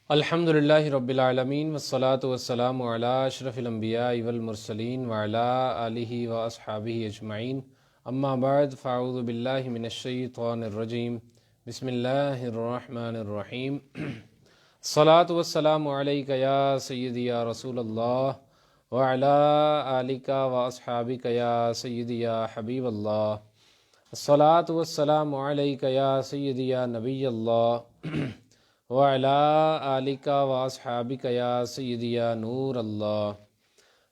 الحمدللہ رب العالمین والصلاة والسلام علی اشرف الانبیاء والمرسلین وعلی آلہ واصحابہ اجمعین اما بعد فاعوذ باللہ من الشیطان الرجیم بسم اللہ الرحمن الرحیم الصلاة والسلام علیک یا سیدی یا رسول اللہ وعلی آلک واصحابک یا سیدی یا حبیب اللہ الصلاة والسلام علیک یا سیدی یا نبی اللہ وَعَلَىٰ آلِكَ وَأَصْحَابِكَ يَا سَيِّدِي يَا نور اللہ۔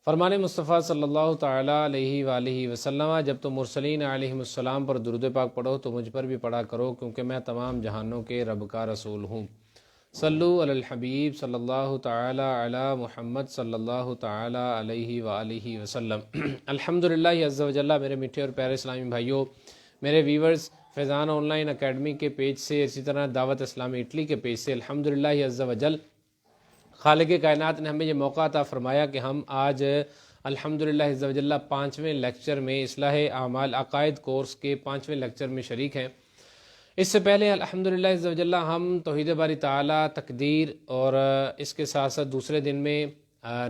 فرمان مصطفیٰ صلی اللہ تعالیٰ علیہ وآلہ وسلم، جب تم مرسلین علیہم السلام پر درود پاک پڑھو تو مجھ پر بھی پڑھا کرو، کیونکہ میں تمام جہانوں کے رب کا رسول ہوں۔ صلو علی الحبیب صلی اللہ تعالیٰ علی محمد صلی اللہ تعالیٰ علیہ وآلہ وسلم۔ الحمدللہ عز و جل، میرے میٹھے اور پیارے اسلامی بھائیوں، میرے viewers Faizan on line academy کے پیج سے، اسی طرح دعوت اسلامی اٹلی کے پیج سے، الحمدللہ عز و جل خالق کائنات نے ہمیں یہ موقع عطا فرمایا کہ ہم آج الحمدللہ عز و جل 5ویں لیکچر میں اصلاح اعمال عقائد کورس کے 5ویں لیکچر میں شریک ہیں۔ اس سے پہلے الحمدللہ عز و جل ہم توحید باری تعالیٰ، تقدیر اور اس کے ساتھ ساتھ دوسرے دن میں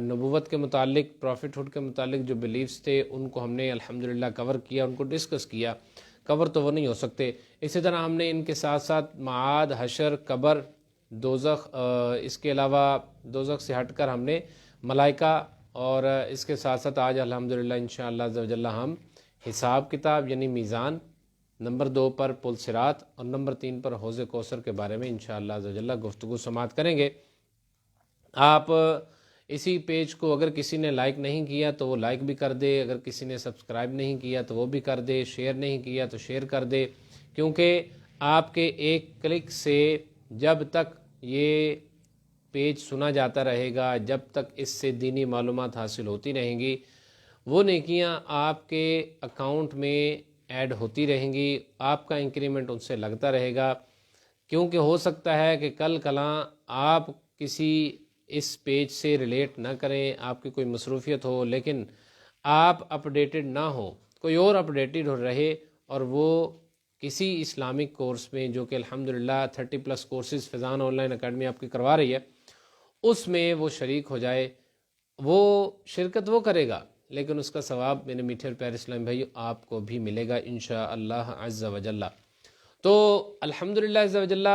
نبوت کے متعلق، پروفٹ ہوڈ کے متعلق جو بلیفز تھے ان کو ہم نے الحمدللہ کور کیا، ان کو ڈسکس کیا۔ کور تو وہ نہیں ہو سکتے۔ اسی طرح ہم نے ان کے ساتھ ساتھ معاد، حشر، قبر، دوزخ، اس کے علاوہ دوزخ سے ہٹ کر ہم نے ملائکہ، اور اس کے ساتھ ساتھ آج الحمدللہ انشاءاللہ عز و جل ہم حساب کتاب یعنی میزان، نمبر 2 پر پل صراط اور نمبر 3 پر حوض کوثر کے بارے میں انشاءاللہ عز و جل گفتگو سماعت کریں گے۔ آپ اسی پیج کو اگر کسی نے لائک نہیں کیا تو وہ لائک بھی کر دے، اگر کسی نے سبسکرائب نہیں کیا تو وہ بھی کر دے، شیئر نہیں کیا تو شیئر کر دے، کیونکہ آپ کے ایک کلک سے جب تک یہ پیج سنا جاتا رہے گا، جب تک اس سے دینی معلومات حاصل ہوتی رہیں گی، وہ نیکیاں آپ کے اکاؤنٹ میں ایڈ ہوتی رہیں گی، آپ کا انکریمنٹ ان سے لگتا رہے گا، کیونکہ ہو سکتا ہے کہ کل کلاں آپ کسی اس پیج سے ریلیٹ نہ کریں، آپ کی کوئی مصروفیت ہو، لیکن آپ اپڈیٹڈ نہ ہو، کوئی اور اپڈیٹڈ رہے اور وہ کسی اسلامک کورس میں، جو کہ الحمدللہ 30+ courses Faizan on line academy آپ کی کروا رہی ہے، اس میں وہ شریک ہو جائے، وہ شرکت وہ کرے گا، لیکن اس کا ثواب میرے میٹھے اور پیارے اسلامی بھائیو آپ کو بھی ملے گا انشاءاللہ عز و جل۔ تو الحمدللہ عز و جل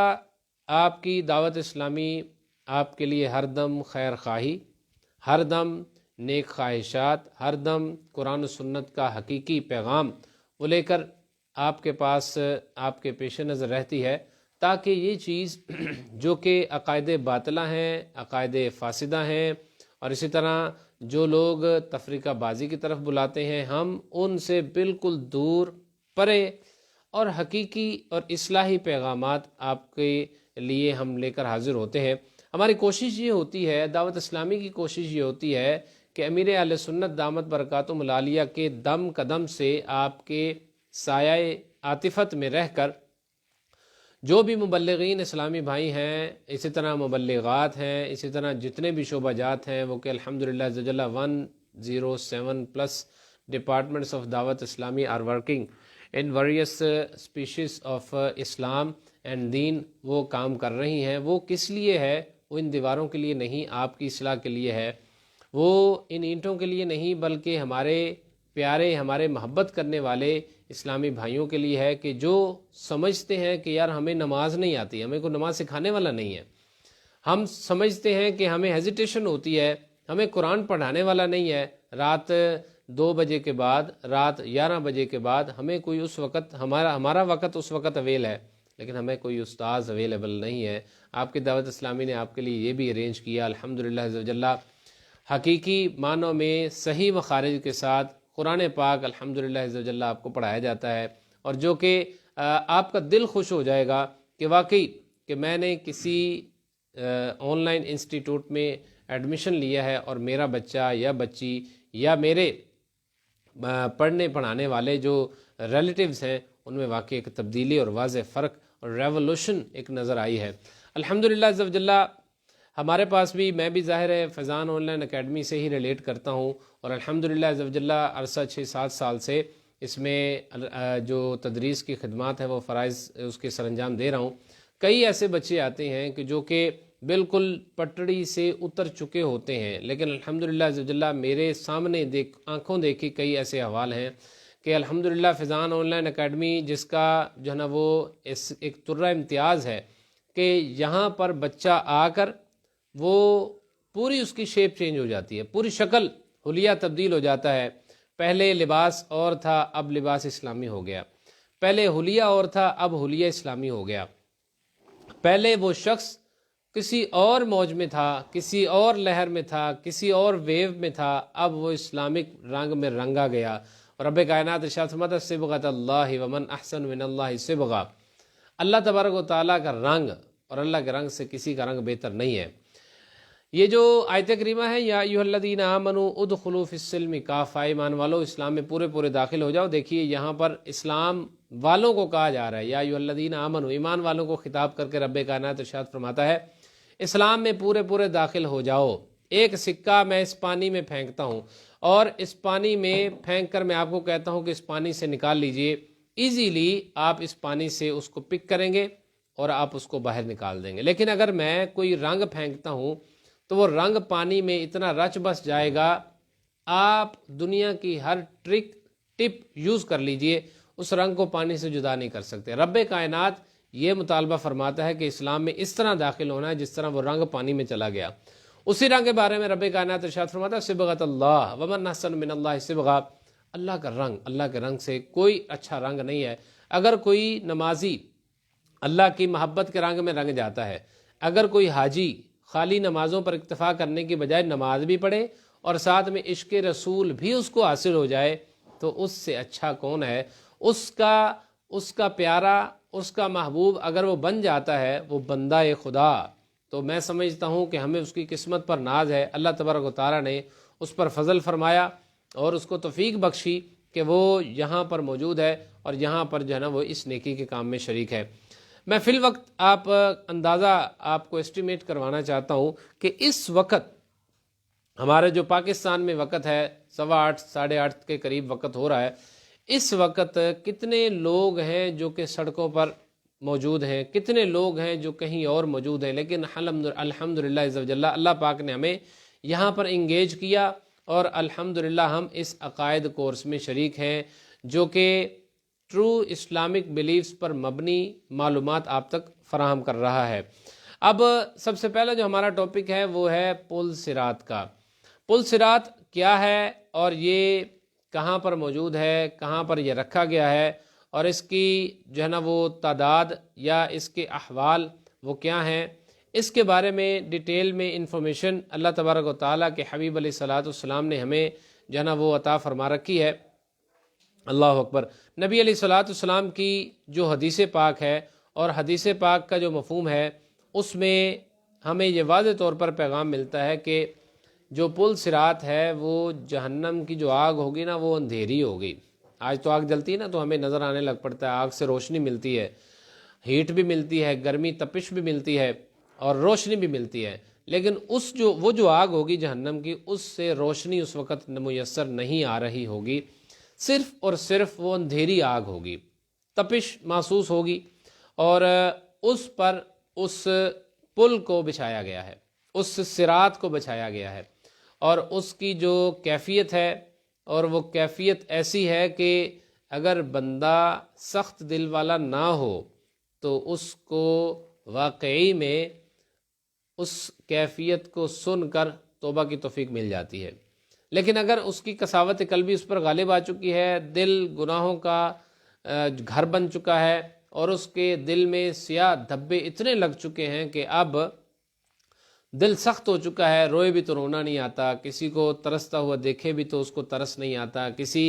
آپ کی دعوت اسلامی آپ کے لیے ہر دم خیر خواہی، ہر دم نیک خواہشات، ہر دم قرآن و سنت کا حقیقی پیغام وہ لے کر آپ کے پاس، آپ کے پیش نظر رہتی ہے، تاکہ یہ چیز جو کہ عقائد باطلہ ہیں، عقائد فاسدہ ہیں، اور اسی طرح جو لوگ تفریقہ بازی کی طرف بلاتے ہیں، ہم ان سے بالکل دور، پرے، اور حقیقی اور اصلاحی پیغامات آپ کے لیے ہم لے کر حاضر ہوتے ہیں۔ ہماری کوشش یہ ہوتی ہے، دعوت اسلامی کی کوشش یہ ہوتی ہے کہ امیر اہل سنت دامت برکاتہم العالیہ کے دم قدم سے آپ کے سایہ عاطفت میں رہ کر جو بھی مبلغین اسلامی بھائی ہیں، اسی طرح مبلغات ہیں، اسی طرح جتنے بھی شعبہ جات ہیں، وہ کہ الحمدللہ عز و جل 107+ departments of Dawat Islami are working in various species of Islam and دین، وہ کام کر رہی ہیں۔ وہ کس لیے ہے؟ وہ ان دیواروں کے لیے نہیں، آپ کی اصلاح کے لیے ہے، وہ ان اینٹوں کے لیے نہیں، بلکہ ہمارے پیارے، ہمارے محبت کرنے والے اسلامی بھائیوں کے لیے ہے، کہ جو سمجھتے ہیں کہ یار ہمیں نماز نہیں آتی، ہمیں کوئی نماز سکھانے والا نہیں ہے، ہم سمجھتے ہیں کہ ہمیں ہیزیٹیشن ہوتی ہے، ہمیں قرآن پڑھانے والا نہیں ہے، رات 2 بجے کے بعد، رات 11 بجے کے بعد ہمیں کوئی اس وقت، ہمارا وقت اس وقت اویل ہے، لیکن ہمیں کوئی استاذ اویلیبل نہیں ہے۔ آپ کی دعوت اسلامی نے آپ کے لیے یہ بھی ارینج کیا، الحمدللہ عز و جل حقیقی معنوں میں صحیح مخارج کے ساتھ قرآن پاک الحمدللہ عز و جل آپ کو پڑھایا جاتا ہے، اور جو کہ آپ کا دل خوش ہو جائے گا کہ واقعی کہ میں نے کسی آن لائن انسٹیٹیوٹ میں ایڈمیشن لیا ہے، اور میرا بچہ یا بچی یا میرے پڑھنے پڑھانے والے جو ریلیٹیوز ہیں، ان میں واقعی ایک تبدیلی اور واضح فرق اور ریولوشن ایک نظر آئی ہے۔ الحمدللہ عز و جل ہمارے پاس بھی، میں بھی ظاہر ہے فیضان آن لائن اکیڈمی سے ہی ریلیٹ کرتا ہوں، اور الحمدللہ عز و جل عرصہ 6-7 سال سے اس میں جو تدریس کی خدمات ہے وہ فرائض اس کے سر انجام دے رہا ہوں۔ کئی ایسے بچے آتے ہیں کہ جو کہ بالکل پٹڑی سے اتر چکے ہوتے ہیں، لیکن الحمدللہ عز وجل میرے سامنے آنکھوں دیکھی کئی ایسے احوال ہیں کہ الحمدللہ فیضان آن لائن اکیڈمی جس کا جو ہے نا وہ ایک طرہ امتیاز ہے کہ یہاں پر بچہ آ کر وہ پوری اس کی شیپ چینج ہو جاتی ہے، پوری شکل حلیہ تبدیل ہو جاتا ہے۔ پہلے لباس اور تھا، اب لباس اسلامی ہو گیا، پہلے حلیہ اور تھا، اب حلیہ اسلامی ہو گیا، پہلے وہ شخص کسی اور موج میں تھا، کسی اور لہر میں تھا، کسی اور ویو میں تھا، اب وہ اسلامک رنگ میں رنگا گیا۔ اور رب کائنات ارشاد فرماتا ہے صبغۃ اللہ ومن احسن من اللہ صبغہ، اللہ تبارک و تعالیٰ کا رنگ اور اللہ کے رنگ سے کسی کا رنگ بہتر نہیں ہے۔ یہ جو آیت کریمہ ہے یا ایھا الذین آمنوا ادخلوا فی السلم کافہ، ایمان والو اسلام میں پورے پورے داخل ہو جاؤ۔ دیکھیے یہاں پر اسلام والوں کو کہا جا رہا ہے، یا ایھا الذین آمنوا، ایمان والوں کو خطاب کر کے رب کائنات ارشاد فرماتا ہے اسلام میں پورے پورے داخل ہو جاؤ۔ ایک سکہ میں اس پانی میں پھینکتا ہوں اور اس پانی میں پھینک کر میں آپ کو کہتا ہوں کہ اس پانی سے نکال لیجئے، ایزیلی آپ اس پانی سے اس کو پک کریں گے اور آپ اس کو باہر نکال دیں گے۔ لیکن اگر میں کوئی رنگ پھینکتا ہوں تو وہ رنگ پانی میں اتنا رچ بس جائے گا، آپ دنیا کی ہر ٹپ یوز کر لیجئے، اس رنگ کو پانی سے جدا نہیں کر سکتے۔ رب کائنات یہ مطالبہ فرماتا ہے کہ اسلام میں اس طرح داخل ہونا ہے جس طرح وہ رنگ پانی میں چلا گیا۔ اسی رنگ کے بارے میں رب کائنات ارشاد فرماتا ہے صبغۃ اللہ ومن احسن من اللہ صبغہ، اللہ کا رنگ، اللہ کے رنگ سے کوئی اچھا رنگ نہیں ہے۔ اگر کوئی نمازی اللہ کی محبت کے رنگ میں رنگ جاتا ہے، اگر کوئی حاجی خالی نمازوں پر اکتفا کرنے کی بجائے نماز بھی پڑھے اور ساتھ میں عشق رسول بھی اس کو حاصل ہو جائے تو اس سے اچھا کون ہے؟ اس کا پیارا، اس کا محبوب اگر وہ بن جاتا ہے وہ بندہ خدا، تو میں سمجھتا ہوں کہ ہمیں اس کی قسمت پر ناز ہے۔ اللہ تبارک و تعالیٰ نے اس پر فضل فرمایا اور اس کو توفیق بخشی کہ وہ یہاں پر موجود ہے اور یہاں پر جو ہے نا وہ اس نیکی کے کام میں شریک ہے۔ میں فی الوقت آپ اندازہ آپ کو اسٹیمیٹ کروانا چاہتا ہوں کہ اس وقت ہمارے جو پاکستان میں وقت ہے 8:15 8:30 کے قریب وقت ہو رہا ہے، اس وقت کتنے لوگ ہیں جو کہ سڑکوں پر موجود ہیں، کتنے لوگ ہیں جو کہیں اور موجود ہیں، لیکن الحمدللہ عز وجل اللہ پاک نے ہمیں یہاں پر انگیج کیا اور الحمدللہ ہم اس عقائد کورس میں شریک ہیں جو کہ ٹرو اسلامک بیلیفز پر مبنی معلومات آپ تک فراہم کر رہا ہے۔ اب سب سے پہلا جو ہمارا ٹاپک ہے وہ ہے پل صراط کا۔ پل صراط کیا ہے اور یہ کہاں پر موجود ہے، کہاں پر یہ رکھا گیا ہے اور اس کی جو ہے نا وہ تعداد یا اس کے احوال وہ کیا ہیں، اس کے بارے میں ڈیٹیل میں انفارمیشن اللہ تبارک و تعالیٰ کے حبیب علیہ الصلاۃ والسلام نے ہمیں جو ہے نا وہ عطا فرما رکھی ہے۔ اللہ اکبر۔ نبی علیہ الصلاۃ والسلام کی جو حدیث پاک ہے اور حدیث پاک کا جو مفہوم ہے اس میں ہمیں یہ واضح طور پر پیغام ملتا ہے کہ جو پل صراط ہے وہ جہنم کی جو آگ ہوگی نا وہ اندھیری ہوگی۔ آج تو آگ جلتی ہے نا تو ہمیں نظر آنے لگ پڑتا ہے، آگ سے روشنی ملتی ہے، ہیٹ بھی ملتی ہے، گرمی تپش بھی ملتی ہے اور روشنی بھی ملتی ہے، لیکن وہ جو آگ ہوگی جہنم کی اس سے روشنی اس وقت میسر نہیں آ رہی ہوگی، صرف اور صرف وہ اندھیری آگ ہوگی، تپش محسوس ہوگی اور اس پر اس پل کو بچھایا گیا ہے، اس صراط کو بچھایا گیا ہے اور اس کی جو کیفیت ہے اور وہ کیفیت ایسی ہے کہ اگر بندہ سخت دل والا نہ ہو تو اس کو واقعی میں اس کیفیت کو سن کر توبہ کی توفیق مل جاتی ہے، لیکن اگر اس کی قساوت قلبی اس پر غالب آ چکی ہے، دل گناہوں کا گھر بن چکا ہے اور اس کے دل میں سیاہ دھبے اتنے لگ چکے ہیں کہ اب دل سخت ہو چکا ہے، روئے بھی تو رونا نہیں آتا، کسی کو ترستا ہوا دیکھے بھی تو اس کو ترس نہیں آتا، کسی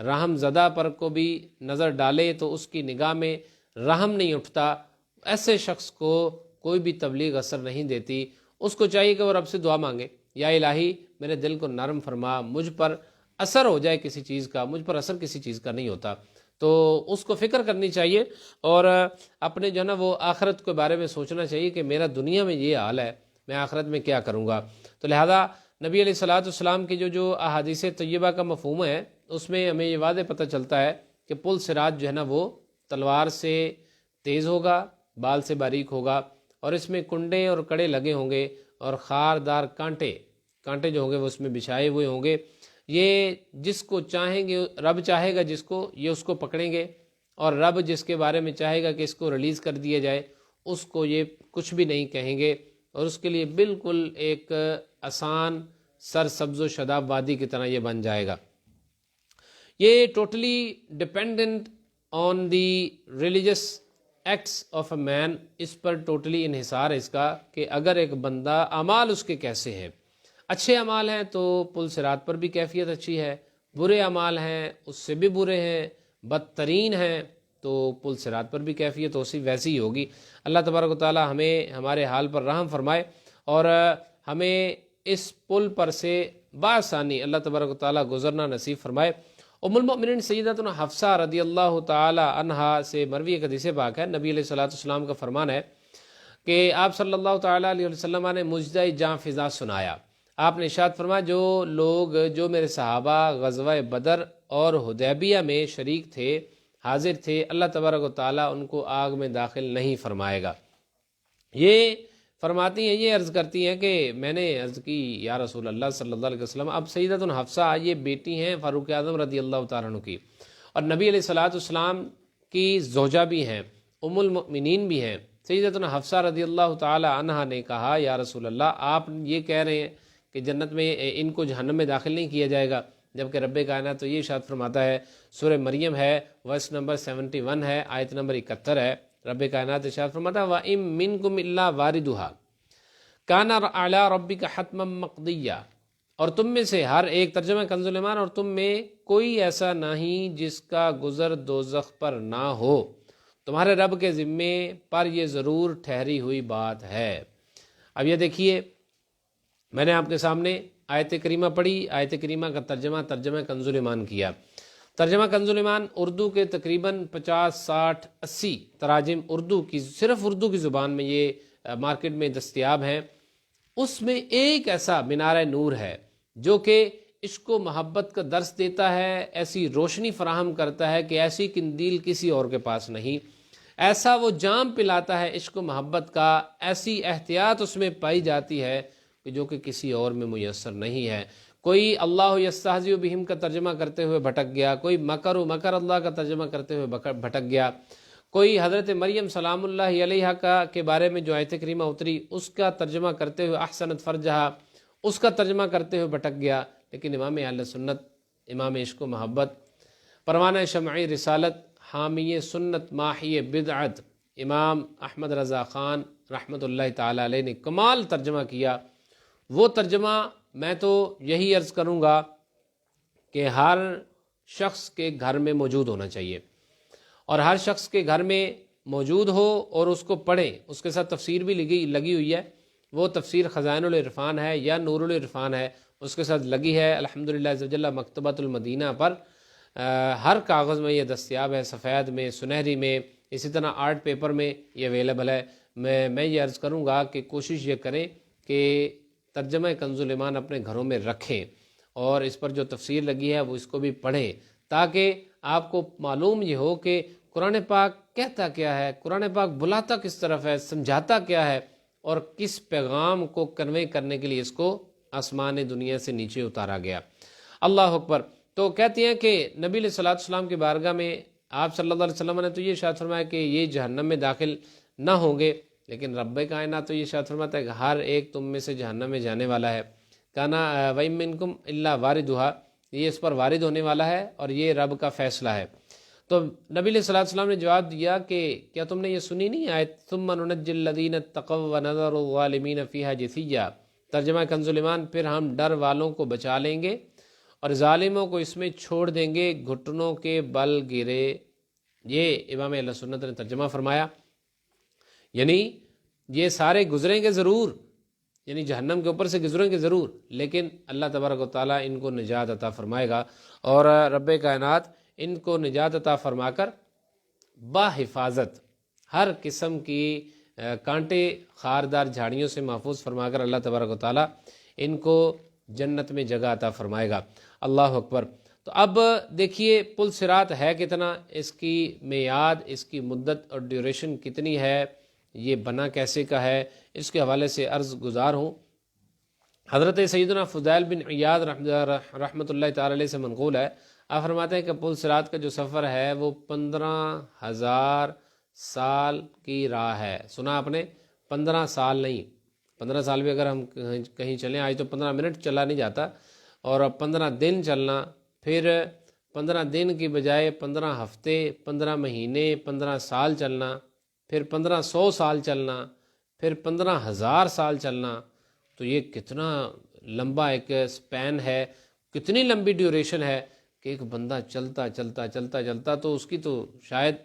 رحم زدہ پر کو بھی نظر ڈالے تو اس کی نگاہ میں رحم نہیں اٹھتا، ایسے شخص کو کوئی بھی تبلیغ اثر نہیں دیتی۔ اس کو چاہیے کہ وہ رب سے دعا مانگے، یا الہی میرے دل کو نرم فرما، مجھ پر اثر ہو جائے کسی چیز کا، مجھ پر اثر کسی چیز کا نہیں ہوتا، تو اس کو فکر کرنی چاہیے اور اپنے جو ہے نا وہ آخرت کے بارے میں سوچنا چاہیے کہ میرا دنیا میں یہ حال ہے، میں آخرت میں کیا کروں گا۔ تو لہذا نبی علیہ الصلاۃ والسلام کی جو احادیث طیبہ کا مفہوم ہے اس میں ہمیں یہ واضح پتہ چلتا ہے کہ پل صراط جو ہے نا وہ تلوار سے تیز ہوگا، بال سے باریک ہوگا اور اس میں کنڈے اور کڑے لگے ہوں گے اور خاردار کانٹے جو ہوں گے وہ اس میں بچھائے ہوئے ہوں گے۔ یہ جس کو چاہیں گے، رب چاہے گا جس کو، یہ اس کو پکڑیں گے، اور رب جس کے بارے میں چاہے گا کہ اس کو ریلیز کر دیا جائے، اس کو یہ کچھ بھی نہیں کہیں گے، اور اس کے لیے بالکل ایک آسان سرسبز و شاداب وادی کی طرح یہ بن جائے گا۔ یہ totally dependent on the religious acts of a man, اس پر ٹوٹلی انحصار ہے اس کا کہ اگر ایک بندہ اعمال اس کے کیسے ہیں، اچھے اعمال ہیں تو پل صراط پر بھی کیفیت اچھی ہے، برے اعمال ہیں اس سے بھی برے ہیں، بدترین ہیں تو پل صراط پر بھی کیفیت ویسی ہی ہوگی۔ اللہ تبارک و تعالی ہمیں ہمارے حال پر رحم فرمائے اور ہمیں اس پل پر سے بآسانی اللہ تبارک و تعالی گزرنا نصیب فرمائے۔ ام المؤمنین سیدتنا حفصہ رضی اللہ تعالی عنہا سے مروی ایک حدیث پاک ہے، نبی علیہ الصلوۃ والسلام کا فرمان ہے کہ آپ صلی اللہ تعالی علیہ وسلم نے مجدہ جاں فضا سنایا۔ آپ نے ارشاد فرمایا جو میرے صحابہ غزوہ بدر اور حدیبیہ میں شریک تھے، حاضر تھے، اللہ تبارک و تعالیٰ ان کو آگ میں داخل نہیں فرمائے گا۔ یہ فرماتی ہیں، یہ عرض کرتی ہیں کہ میں نے عرض کی یا رسول اللہ صلی اللہ علیہ وسلم، اب سیدتنا حفصہ یہ بیٹی ہیں فاروق اعظم رضی اللہ تعالیٰ عنہ کی، اور نبی علیہ الصلوۃ والسلام کی زوجہ بھی ہیں، ام المؤمنین بھی ہیں۔ سیدتنا حفصہ رضی اللہ تعالی عنہا نے کہا یا رسول اللہ، آپ یہ کہہ رہے ہیں کہ جنت میں ان کو جہنم میں داخل نہیں کیا جائے گا، جبکہ رب کائنات تو یہ ارشاد فرماتا ہے، سورہ مریم ہے، ورس نمبر 71 ہے، آیت نمبر 71 ہے، رب کائنات ارشاد فرماتا ہے وَإِن مِّنكُمْ إِلَّا وَارِدُهَا كَانَ عَلَىٰ رَبِّكَ حَتْمًا مَّقْضِيًّا، اور تم میں سے ہر ایک، ترجمہ کنز ایمان، اور تم میں کوئی ایسا نہیں جس کا گزر دوزخ پر نہ ہو، تمہارے رب کے ذمے پر یہ ضرور ٹھہری ہوئی بات ہے۔ اب یہ دیکھیے، میں نے آپ کے سامنے آیت کریمہ پڑھی، آیت کریمہ کا ترجمہ کنز ایمان کیا۔ ترجمہ کنز ایمان اردو کے تقریباً 50 60 80 تراجم اردو کی، صرف اردو کی زبان میں یہ مارکیٹ میں دستیاب ہیں۔ اس میں ایک ایسا مینار نور ہے جو کہ عشق و محبت کا درس دیتا ہے، ایسی روشنی فراہم کرتا ہے کہ ایسی قندیل کسی اور کے پاس نہیں، ایسا وہ جام پلاتا ہے عشق و محبت کا، ایسی احتیاط اس میں پائی جاتی ہے کہ جو کہ کسی اور میں میسر نہیں ہے۔ کوئی اللہ یستہزئ بہم کا ترجمہ کرتے ہوئے بھٹک گیا، کوئی مکر اللہ کا ترجمہ کرتے ہوئے بھٹک گیا، کوئی حضرت مریم سلام اللہ علیہا کے بارے میں جو آیت کریمہ اتری اس کا ترجمہ کرتے ہوئے احسنت فرجہا اس کا ترجمہ کرتے ہوئے بھٹک گیا، لیکن امام اہل سنت، امام عشق و محبت، پروانہ شمعی رسالت، حامی سنت، ماحی بدعت، امام احمد رضا خان رحمۃ اللہ تعالی علیہ نے کمال ترجمہ کیا۔ وہ ترجمہ میں تو یہی عرض کروں گا کہ ہر شخص کے گھر میں موجود ہونا چاہیے، اور ہر شخص کے گھر میں موجود ہو اور اس کو پڑھیں۔ اس کے ساتھ تفسیر بھی لگی ہوئی ہے، وہ تفسیر خزائن العرفان ہے یا نور العرفان ہے، اس کے ساتھ لگی ہے الحمدللہ عز وجل مکتبۃ المدینہ پر، ہر کاغذ میں یہ دستیاب ہے، سفید میں، سنہری میں، اسی طرح آرٹ پیپر میں یہ اویلیبل ہے۔ میں یہ عرض کروں گا کہ کوشش یہ کریں کہ ترجمہ کنز ایمان اپنے گھروں میں رکھیں، اور اس پر جو تفسیر لگی ہے وہ اس کو بھی پڑھیں، تاکہ آپ کو معلوم یہ ہو کہ قرآن پاک کہتا کیا ہے، قرآن پاک بلاتا کس طرف ہے، سمجھاتا کیا ہے، اور کس پیغام کو کنوے کرنے کے لیے اس کو آسمان دنیا سے نیچے اتارا گیا۔ اللہ اکبر۔ تو کہتے ہیں کہ نبی علیہ الصلوۃ والسلام کی بارگاہ میں آپ صلی اللہ علیہ وسلم نے تو یہ ارشاد فرمایا کہ یہ جہنم میں داخل نہ ہوں گے، لیکن رب کائنات تو یہ ارشاد فرماتا ہے کہ ہر ایک تم میں سے جہنم میں جانے والا ہے، کانا وَإِن مِّنكُمْ إِلَّا وَارِدُهَا، یہ اس پر وارد ہونے والا ہے اور یہ رب کا فیصلہ ہے۔ تو نبی علیہ الصلوۃ والسلام نے جواب دیا کہ کیا تم نے یہ سنی نہیں آیت ثُمَّ نُنَجِّي الَّذِينَ اتَّقَوْا وَنَذَرُ الظَّالِمِينَ فِيهَا جِثِيًّا، ترجمہ کنز ایمان، پھر ہم ڈر والوں کو بچا لیں گے اور ظالموں کو اس میں چھوڑ دیں گے گھٹنوں کے بل گرے۔ یہ امام اہل سنت نے ترجمہ فرمایا، یعنی یہ سارے گزریں گے ضرور، یعنی جہنم کے اوپر سے گزریں گے ضرور، لیکن اللہ تبارک و تعالیٰ ان کو نجات عطا فرمائے گا، اور رب کائنات ان کو نجات عطا فرما کر بحفاظت ہر قسم کی کانٹے خاردار جھاڑیوں سے محفوظ فرما کر اللہ تبارک و تعالیٰ ان کو جنت میں جگہ عطا فرمائے گا۔ اللہ اکبر۔ تو اب دیکھیے پل صراط ہے کتنا، اس کی میعاد، اس کی مدت اور ڈیوریشن کتنی ہے، یہ بنا کیسے کا ہے، اس کے حوالے سے عرض گزار ہوں۔ حضرت سیدنا فضیل بن عیاض رحمۃ اللہ تعالی علیہ سے منقول ہے، آپ فرماتے ہیں کہ پل صراط کا جو سفر ہے وہ 15,000 سال کی راہ ہے۔ سنا آپ نے، 15 سال نہیں، 15 سال بھی اگر ہم کہیں چلیں، آج تو 15 منٹ چلا نہیں جاتا، اور اب 15 دن چلنا، پھر 15 دن کی بجائے 15 ہفتے، 15 مہینے، 15 سال چلنا، پھر 1500 سال چلنا، پھر 15,000 سال چلنا، تو یہ کتنا لمبا ایک سپین ہے، کتنی لمبی ڈیوریشن ہے کہ ایک بندہ چلتا چلتا چلتا چلتا تو اس کی تو شاید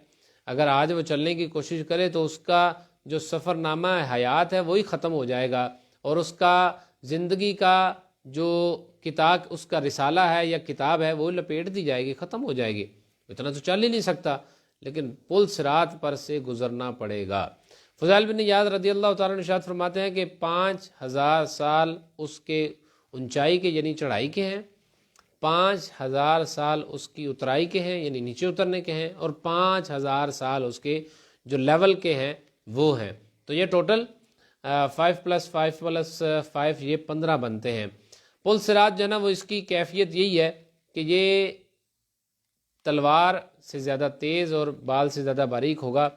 اگر آج وہ چلنے کی کوشش کرے تو اس کا جو سفر نامہ حیات ہے وہی ختم ہو جائے گا، اور اس کا زندگی کا جو کتاب، اس کا رسالہ ہے یا کتاب ہے، وہ لپیٹ دی جائے گی، ختم ہو جائے گی، اتنا تو چل ہی نہیں سکتا، لیکن پل صراط پر سے گزرنا پڑے گا۔ فضیل بن عیاض رضی اللہ تعالیٰ عنہ ارشاد فرماتے ہیں کہ 5,000 سال اس کے اونچائی کے یعنی چڑھائی کے ہیں، 5,000 سال اس کی اترائی کے ہیں یعنی نیچے اترنے کے ہیں، اور 5,000 سال اس کے جو لیول کے ہیں وہ ہیں۔ تو یہ ٹوٹل 5 + 5 + 5 یہ 15 بنتے ہیں۔ پل صراط جو ہے نا وہ اس کی کیفیت یہی ہے کہ یہ تلوار سے زیادہ تیز اور بال سے زیادہ باریک ہوگا۔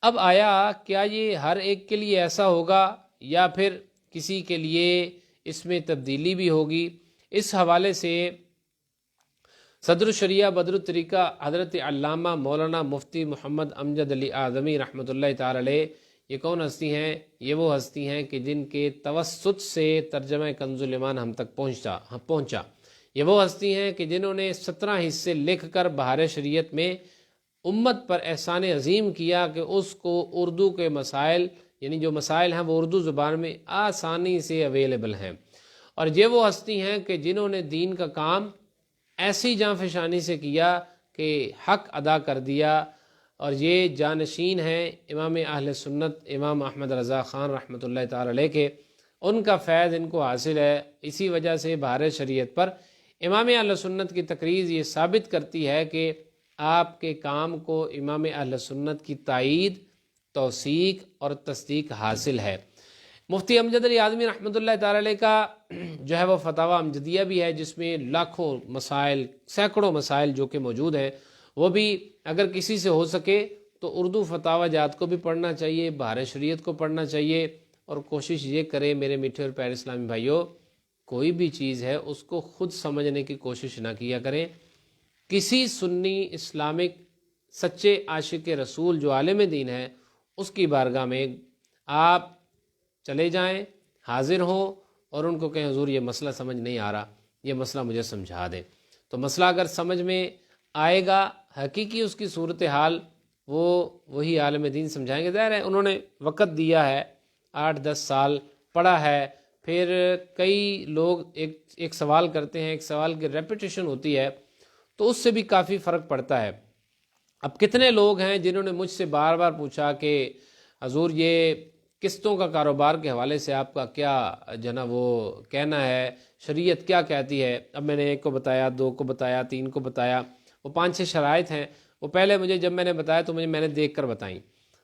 اب آیا کیا یہ ہر ایک کے لیے ایسا ہوگا یا پھر کسی کے لیے اس میں تبدیلی بھی ہوگی؟ اس حوالے سے صدر الشریعہ بدر الطریقہ حضرت علامہ مولانا مفتی محمد امجد علی اعظمی رحمۃ اللہ تعالی علیہ، یہ کون ہستی ہیں؟ یہ وہ ہستی ہیں کہ جن کے توسط سے ترجمہ کنز الایمان ہم تک پہنچا۔ یہ وہ ہستی ہیں کہ جنہوں نے 17 حصے لکھ کر بہار شریعت میں امت پر احسان عظیم کیا کہ اس کو اردو کے مسائل، یعنی جو مسائل ہیں وہ اردو زبان میں آسانی سے اویلیبل ہیں، اور یہ وہ ہستی ہیں کہ جنہوں نے دین کا کام ایسی جانفشانی سے کیا کہ حق ادا کر دیا، اور یہ جانشین ہیں امام اہل سنت امام احمد رضا خان رحمۃ اللہ تعالی علیہ کے، ان کا فیض ان کو حاصل ہے۔ اسی وجہ سے بہار شریعت پر امام اہل سنت کی تقریر یہ ثابت کرتی ہے کہ آپ کے کام کو امام اہل سنت کی تائید، توثیق اور تصدیق حاصل ہے۔ مفتی امجد علی اعظمی رحمۃ اللہ تعالی علیہ کا جو ہے وہ فتاوی امجدیہ بھی ہے، جس میں لاکھوں مسائل، سینکڑوں مسائل جو کہ موجود ہیں، وہ بھی اگر کسی سے ہو سکے تو اردو فتاوی جات کو بھی پڑھنا چاہیے، بہار شریعت کو پڑھنا چاہیے، اور کوشش یہ کرے میرے میٹھے اور پیارے اسلامی بھائیوں، کوئی بھی چیز ہے اس کو خود سمجھنے کی کوشش نہ کیا کریں۔ کسی سنی اسلامک سچے عاشق رسول جو عالم دین ہے اس کی بارگاہ میں آپ چلے جائیں، حاضر ہوں، اور ان کو کہیں حضور یہ مسئلہ سمجھ نہیں آ رہا، یہ مسئلہ مجھے سمجھا دیں۔ تو مسئلہ اگر سمجھ میں آئے گا، حقیقی اس کی صورتحال وہی عالم دین سمجھائیں گے۔ ظاہر ہے انہوں نے وقت دیا ہے، 8-10 سال پڑھا ہے، پھر کئی لوگ ایک سوال کرتے ہیں، ایک سوال کی ریپیٹیشن ہوتی ہے تو اس سے بھی کافی فرق پڑتا ہے۔ اب کتنے لوگ ہیں جنہوں نے مجھ سے بار بار پوچھا کہ حضور یہ قسطوں کا کاروبار کے حوالے سے آپ کا کیا جو ہے نا وہ کہنا ہے، شریعت کیا کہتی ہے؟ اب میں نے 1 کو بتایا، 2 کو بتایا، 3 کو بتایا، وہ 5-6 شرائط ہیں، وہ پہلے مجھے جب میں نے بتایا تو میں نے دیکھ کر بتائیں،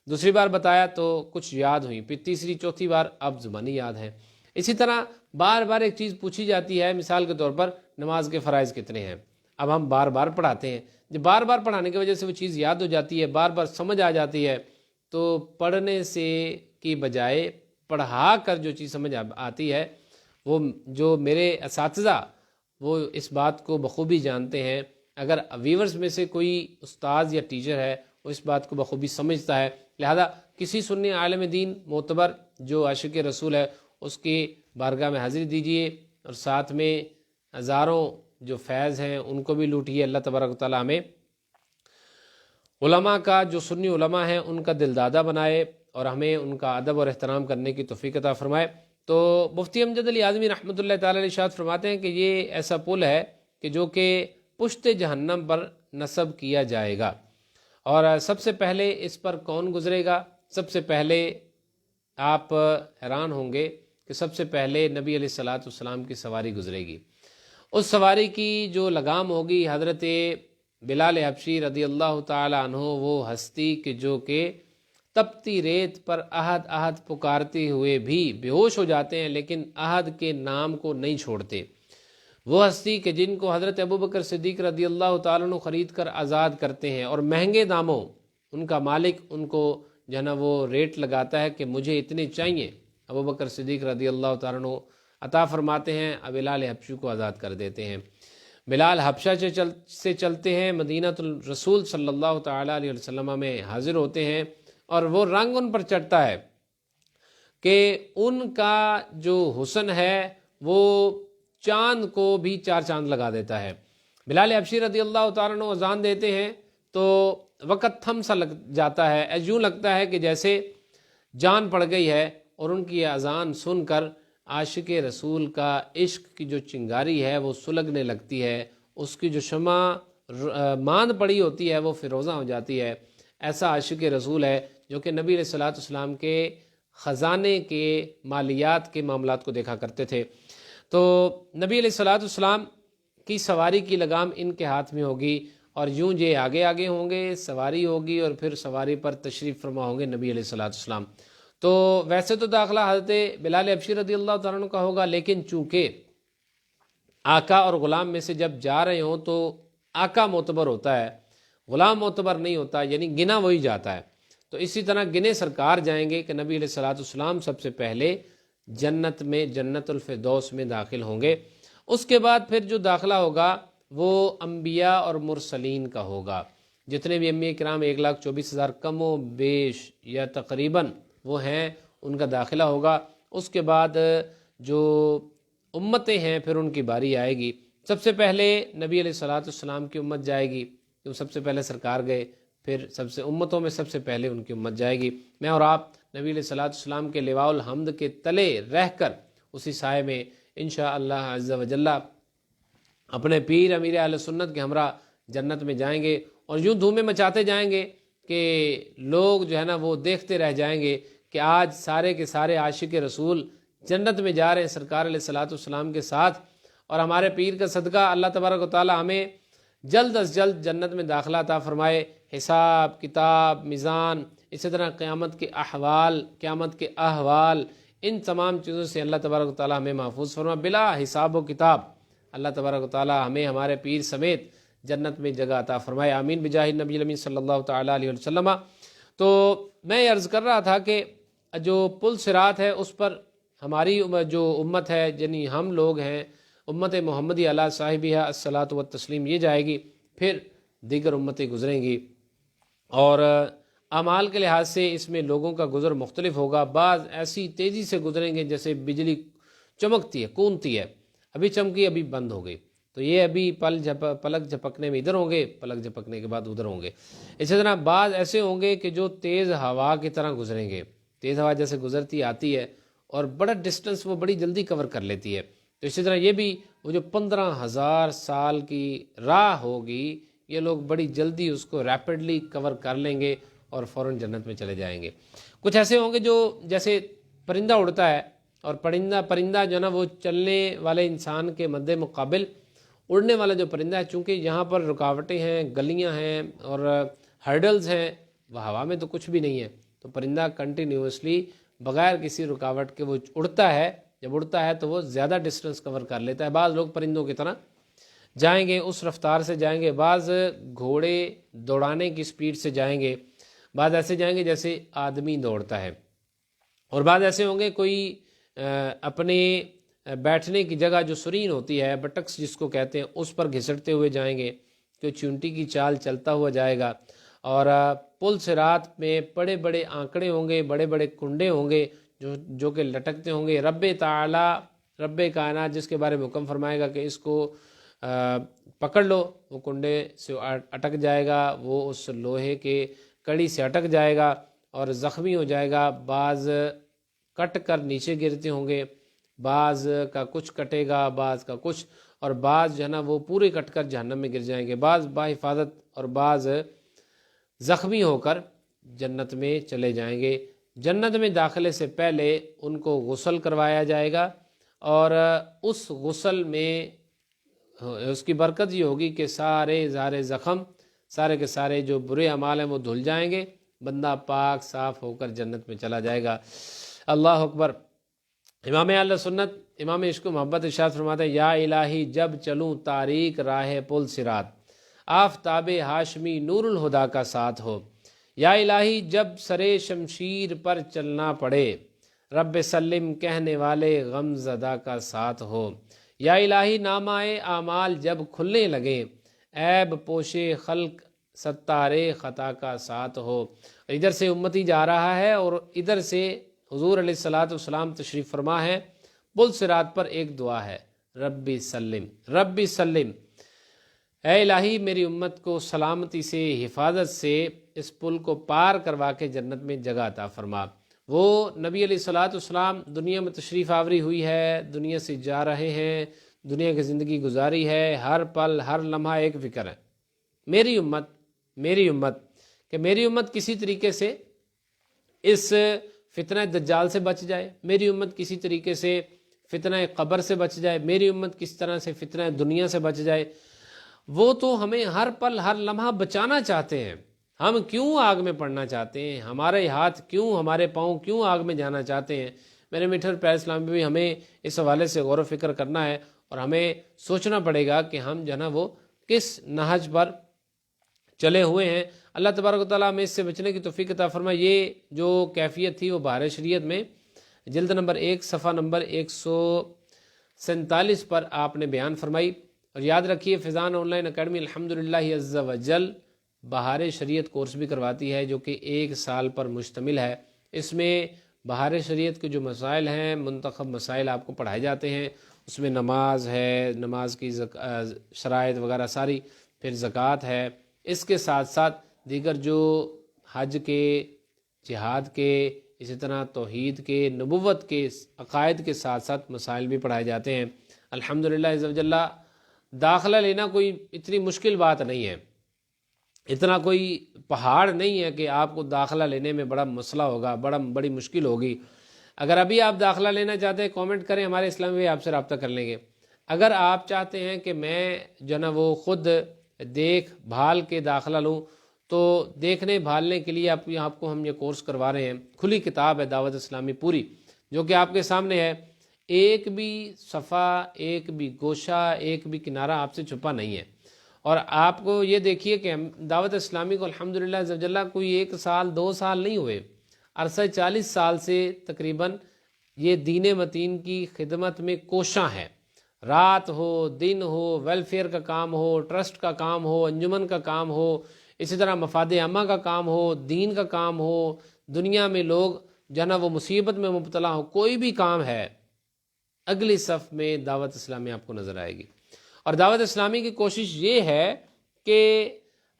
دوسری بار بتایا تو کچھ یاد ہوئی، پھر تیسری چوتھی بار اب زبانی یاد ہے۔ اسی طرح بار بار ایک چیز پوچھی جاتی ہے، مثال کے طور پر نماز کے فرائض کتنے ہیں؟ اب ہم بار بار پڑھاتے ہیں، جب بار بار پڑھانے کی وجہ سے وہ چیز یاد ہو جاتی ہے، بار بار سمجھ آ جاتی ہے، تو پڑھنے سے کی بجائے پڑھا کر جو چیز سمجھ آتی ہے، وہ جو میرے اساتذہ وہ اس بات کو بخوبی جانتے ہیں۔ اگر ویورز میں سے کوئی استاذ یا ٹیچر ہے وہ اس بات کو بخوبی سمجھتا ہے، لہذا کسی سنی عالم دین معتبر جو عاشق رسول ہے اس کی بارگاہ میں حاضری دیجیے، اور ساتھ میں ہزاروں جو فیض ہیں ان کو بھی لوٹیے۔ اللہ تبارک و تعالیٰ ہمیں علماء کا، جو سنی علماء ہیں ان کا دلدادہ بنائے، اور ہمیں ان کا ادب اور احترام کرنے کی توفیق عطا فرمائے۔ تو مفتی امجد علی اعظمی رحمۃ اللہ تعالی علیہ ارشاد فرماتے ہیں کہ یہ ایسا پل ہے کہ جو کہ پشت جہنم پر نصب کیا جائے گا، اور سب سے پہلے اس پر کون گزرے گا؟ سب سے پہلے آپ حیران ہوں گے کہ سب سے پہلے نبی علیہ الصلوۃ والسلام کی سواری گزرے گی۔ اس سواری کی جو لگام ہوگی حضرت بلال حبشی رضی اللہ تعالی عنہ، وہ ہستی کہ جو کہ تپتی ریت پر احد احد پکارتے ہوئے بھی بے ہوش ہو جاتے ہیں، لیکن احد کے نام کو نہیں چھوڑتے۔ وہ ہستی کہ جن کو حضرت ابوبکر صدیق رضی اللہ تعالیٰ عنہ خرید کر آزاد کرتے ہیں، اور مہنگے داموں ان کا مالک ان کو جو ہے نا وہ ریٹ لگاتا ہے کہ مجھے اتنے چاہیے، ابوبکر صدیق رضی اللہ تعالیٰ عنہ عطا فرماتے ہیں، اب بلال حبشی کو آزاد کر دیتے ہیں۔ بلال حبشہ سے چلتے ہیں، مدینہ الرسول صلی اللہ تعالیٰ علیہ وسلم میں حاضر ہوتے ہیں، اور وہ رنگ ان پر چڑھتا ہے کہ ان کا جو حسن ہے وہ چاند کو بھی چار چاند لگا دیتا ہے۔ بلال حبشی رضی اللہ تعالیٰ عنہ اذان دیتے ہیں تو وقت تھم سا لگ جاتا ہے، یوں لگتا ہے کہ جیسے جان پڑ گئی ہے، اور ان کی اذان سن کر عاشق رسول کا عشق کی جو چنگاری ہے وہ سلگنے لگتی ہے، اس کی جو شمع ماند پڑی ہوتی ہے وہ فیروزہ ہو جاتی ہے۔ ایسا عاشق رسول ہے جو کہ نبی علیہ الصلوۃ والسلام کے خزانے کے مالیات کے معاملات کو دیکھا کرتے تھے۔ تو نبی علیہ الصلوۃ والسلام کی سواری کی لگام ان کے ہاتھ میں ہوگی، اور یوں یہ آگے آگے ہوں گے، سواری ہوگی، اور پھر سواری پر تشریف فرما ہوں گے نبی علیہ الصلوۃ والسلام۔ تو ویسے تو داخلہ حضرت بلال حبشی رضی اللہ تعالیٰ عنہ کا ہوگا، لیکن چونکہ آقا اور غلام میں سے جب جا رہے ہوں تو آقا معتبر ہوتا ہے، غلام معتبر نہیں ہوتا، یعنی گنا وہی جاتا ہے۔ تو اسی طرح گنے سرکار جائیں گے کہ نبی علیہ الصلوۃ والسلام سب سے پہلے جنت میں، جنت الفردوس میں داخل ہوں گے۔ اس کے بعد پھر جو داخلہ ہوگا وہ انبیاء اور مرسلین کا ہوگا، جتنے بھی انبیاء کرام 1,24,000 کم و بیش یا تقریباً وہ ہیں، ان کا داخلہ ہوگا۔ اس کے بعد جو امتیں ہیں پھر ان کی باری آئے گی۔ سب سے پہلے نبی علیہ الصلوۃ والسلام کی امت جائے گی، جو سب سے پہلے سرکار گئے، پھر سب سے امتوں میں سب سے پہلے ان کی امت جائے گی۔ میں اور آپ نبی علیہ الصلوۃ والسلام کے لواء الحمد کے تلے رہ کر اسی سائے میں انشاءاللہ عز و جل اپنے پیر امیر اہل سنت کے ہمراہ جنت میں جائیں گے، اور یوں دھومیں مچاتے جائیں گے کہ لوگ جو ہے نا وہ دیکھتے رہ جائیں گے کہ آج سارے کے سارے عاشق رسول جنت میں جا رہے ہیں سرکار علیہ الصلوۃ والسلام کے ساتھ، اور ہمارے پیر کا صدقہ اللہ تبارک و تعالی ہمیں جلد از جلد جنت میں داخلہ عطا فرمائے۔ حساب کتاب میزان، اسی طرح قیامت کے احوال، قیامت کے احوال، ان تمام چیزوں سے اللہ تبارک و تعالی ہمیں محفوظ فرمائے بلا حساب و کتاب۔ اللہ تبارک و تعالی ہمیں ہمارے پیر سمیت جنت میں جگہ عطا فرمائے، آمین بجاہ نبی الامین صلی اللہ تعالی علیہ وسلم۔ تو میں عرض کر رہا تھا کہ جو پل صراط ہے اس پر ہماری جو امت ہے، یعنی ہم لوگ ہیں، امت محمدی علی صاحبہ الصلاۃ والتسلیم، یہ جائے گی، پھر دیگر امتیں گزریں گی، اور اعمال کے لحاظ سے اس میں لوگوں کا گزر مختلف ہوگا۔ بعض ایسی تیزی سے گزریں گے جیسے بجلی چمکتی ہے، کونتی ہے، ابھی چمکی ابھی بند ہو گئی، تو یہ ابھی پلک جھپکنے میں ادھر ہوں گے، پلک جھپکنے کے بعد ادھر ہوں گے۔ اسی طرح بعض ایسے ہوں گے کہ جو تیز ہوا کی طرح گزریں گے، تیز ہوا جیسے گزرتی آتی ہے اور بڑا ڈسٹنس وہ بڑی جلدی کور کر لیتی ہے، تو اسی طرح یہ بھی وہ جو 15,000 سال کی راہ ہوگی، یہ لوگ بڑی جلدی اس کو ریپڈلی کور کر لیں گے اور فوراً جنت میں چلے جائیں گے۔ کچھ ایسے ہوں گے جو جیسے پرندہ اڑتا ہے، اور پرندہ جو ہے نا وہ چلنے والے انسان کے مد مقابل اڑنے والا جو پرندہ ہے، چونکہ یہاں پر رکاوٹیں ہیں، گلیاں ہیں اور ہرڈلز ہیں، وہ ہوا میں تو کچھ بھی نہیں ہے، تو پرندہ کنٹینیوسلی بغیر کسی رکاوٹ کے وہ اڑتا ہے، جب اڑتا ہے تو وہ زیادہ ڈسٹنس کور کر لیتا ہے۔ بعض لوگ پرندوں کی طرح جائیں گے، اس رفتار سے جائیں گے، بعض گھوڑے دوڑانے کی سپیڈ سے جائیں گے، بعض ایسے جائیں گے جیسے آدمی دوڑتا ہے، اور بعض ایسے ہوں گے کوئی اپنے بیٹھنے کی جگہ جو سرین ہوتی ہے، بٹکس جس کو کہتے ہیں، اس پر گھسٹتے ہوئے جائیں گے، کوئی چونٹی کی چال چلتا ہوا جائے گا، اور پل صراط میں بڑے بڑے آنکڑے ہوں گے، بڑے بڑے کنڈے ہوں گے جو کہ لٹکتے ہوں گے۔ رب تعالی، رب کائنات جس کے بارے میں حکم فرمائے گا کہ اس کو پکڑ لو، وہ کنڈے سے اٹک جائے گا، وہ اس لوہے کے کڑی سے اٹک جائے گا اور زخمی ہو جائے گا۔ بعض کٹ کر نیچے گرتے ہوں گے، بعض کا کچھ کٹے گا، بعض کا کچھ، اور بعض جو ہے نا وہ پورے کٹ کر جہنم میں گر جائیں گے، بعض بحفاظت اور بعض زخمی ہو کر جنت میں چلے جائیں گے۔ جنت میں داخلے سے پہلے ان کو غسل کروایا جائے گا، اور اس غسل میں اس کی برکت یہ ہوگی کہ سارے زخم، سارے کے سارے جو برے اعمال ہیں وہ دھل جائیں گے، بندہ پاک صاف ہو کر جنت میں چلا جائے گا۔ اللہ اکبر۔ امام اہل سنت امام عشق و محبت ارشاد فرماتے ہیں، یا الہی جب چلوں تاریک راہ پل صراط، آفتاب ہاشمی نور الہدا کا ساتھ ہو۔ یا الہی جب سرے شمشیر پر چلنا پڑے، رب سلم کہنے والے غم زدہ کا ساتھ ہو۔ یا الہی نامہ اعمال جب کھلنے لگے، عیب پوشے خلق ستارے خطا کا ساتھ ہو۔ ادھر سے امتی جا رہا ہے اور ادھر سے حضور علیہ الصلوۃ والسلام تشریف فرما ہے۔ پل صراط پر ایک دعا ہے، ربی سلم ربی سلم، اے الہی میری امت کو سلامتی سے، حفاظت سے اس پل کو پار کروا کے جنت میں جگہ عطا فرما۔ وہ نبی علیہ الصلوۃ والسلام دنیا میں تشریف آوری ہوئی ہے، دنیا سے جا رہے ہیں، دنیا کی زندگی گزاری ہے، ہر پل ہر لمحہ ایک فکر ہے، میری امت کہ میری امت کسی طریقے سے اس فتنہ دجال سے بچ جائے، میری امت کسی طریقے سے فتنہ قبر سے بچ جائے، میری امت کس طرح سے فتنہ دنیا سے بچ جائے۔ وہ تو ہمیں ہر پل ہر لمحہ بچانا چاہتے ہیں، ہم کیوں آگ میں پڑنا چاہتے ہیں؟ ہمارے ہاتھ کیوں، ہمارے پاؤں کیوں آگ میں جانا چاہتے ہیں؟ میرے میٹھے پیارے اسلام بھی ہمیں اس حوالے سے غور و فکر کرنا ہے، اور ہمیں سوچنا پڑے گا کہ ہم جو ہے نا وہ کس نہج پر چلے ہوئے ہیں۔ اللہ تبارک و تعالیٰ ہمیں اس سے بچنے کی توفیق عطا فرمائے۔ یہ جو کیفیت تھی وہ بہار شریعت میں جلد نمبر 1 صفحہ نمبر 147 پر آپ نے بیان فرمائی۔ اور یاد رکھیے فیضان آن لائن اکیڈمی الحمدللہ عز و جل بہار شریعت کورس بھی کرواتی ہے، جو کہ 1 سال پر مشتمل ہے۔ اس میں بہار شریعت کے جو مسائل ہیں، منتخب مسائل آپ کو پڑھائے جاتے ہیں۔ اس میں نماز ہے، نماز کی شرائط وغیرہ ساری، پھر زکوٰۃ ہے، اس کے ساتھ ساتھ دیگر جو حج کے، جہاد کے، اسی طرح توحید کے، نبوت کے، عقائد کے ساتھ ساتھ مسائل بھی پڑھائے جاتے ہیں۔ الحمدللہ عز و جل داخلہ لینا کوئی اتنی مشکل بات نہیں ہے، اتنا کوئی پہاڑ نہیں ہے کہ آپ کو داخلہ لینے میں بڑا مسئلہ ہوگا، بڑی مشکل ہوگی۔ اگر ابھی آپ داخلہ لینا چاہتے ہیں کامنٹ کریں، ہمارے اسلامی بھائی آپ سے رابطہ کر لیں گے۔ اگر آپ چاہتے ہیں کہ میں جو نا وہ خود دیکھ بھال کے داخلہ لوں، تو دیکھنے بھالنے کے لیے آپ کو ہم یہ کورس کروا رہے ہیں۔ کھلی کتاب ہے دعوت اسلامی پوری، جو کہ آپ کے سامنے ہے، ایک بھی صفحہ، ایک بھی گوشہ، ایک بھی کنارہ آپ سے چھپا نہیں ہے۔ اور آپ کو یہ دیکھیے کہ دعوت اسلامی کو الحمدللہ عز و جل کوئی 1 سال 2 سال نہیں ہوئے، عرصہ 40 سال سے تقریباً یہ دین متین کی خدمت میں کوشاں ہے۔ رات ہو، دن ہو، ویلفیئر کا کام ہو، ٹرسٹ کا کام ہو، انجمن کا کام ہو، اسی طرح مفاد عامہ کا کام ہو، دین کا کام ہو، دنیا میں لوگ جنا وہ مصیبت میں مبتلا ہو، کوئی بھی کام ہے، اگلی صف میں دعوت اسلامی آپ کو نظر آئے گی۔ اور دعوت اسلامی کی کوشش یہ ہے کہ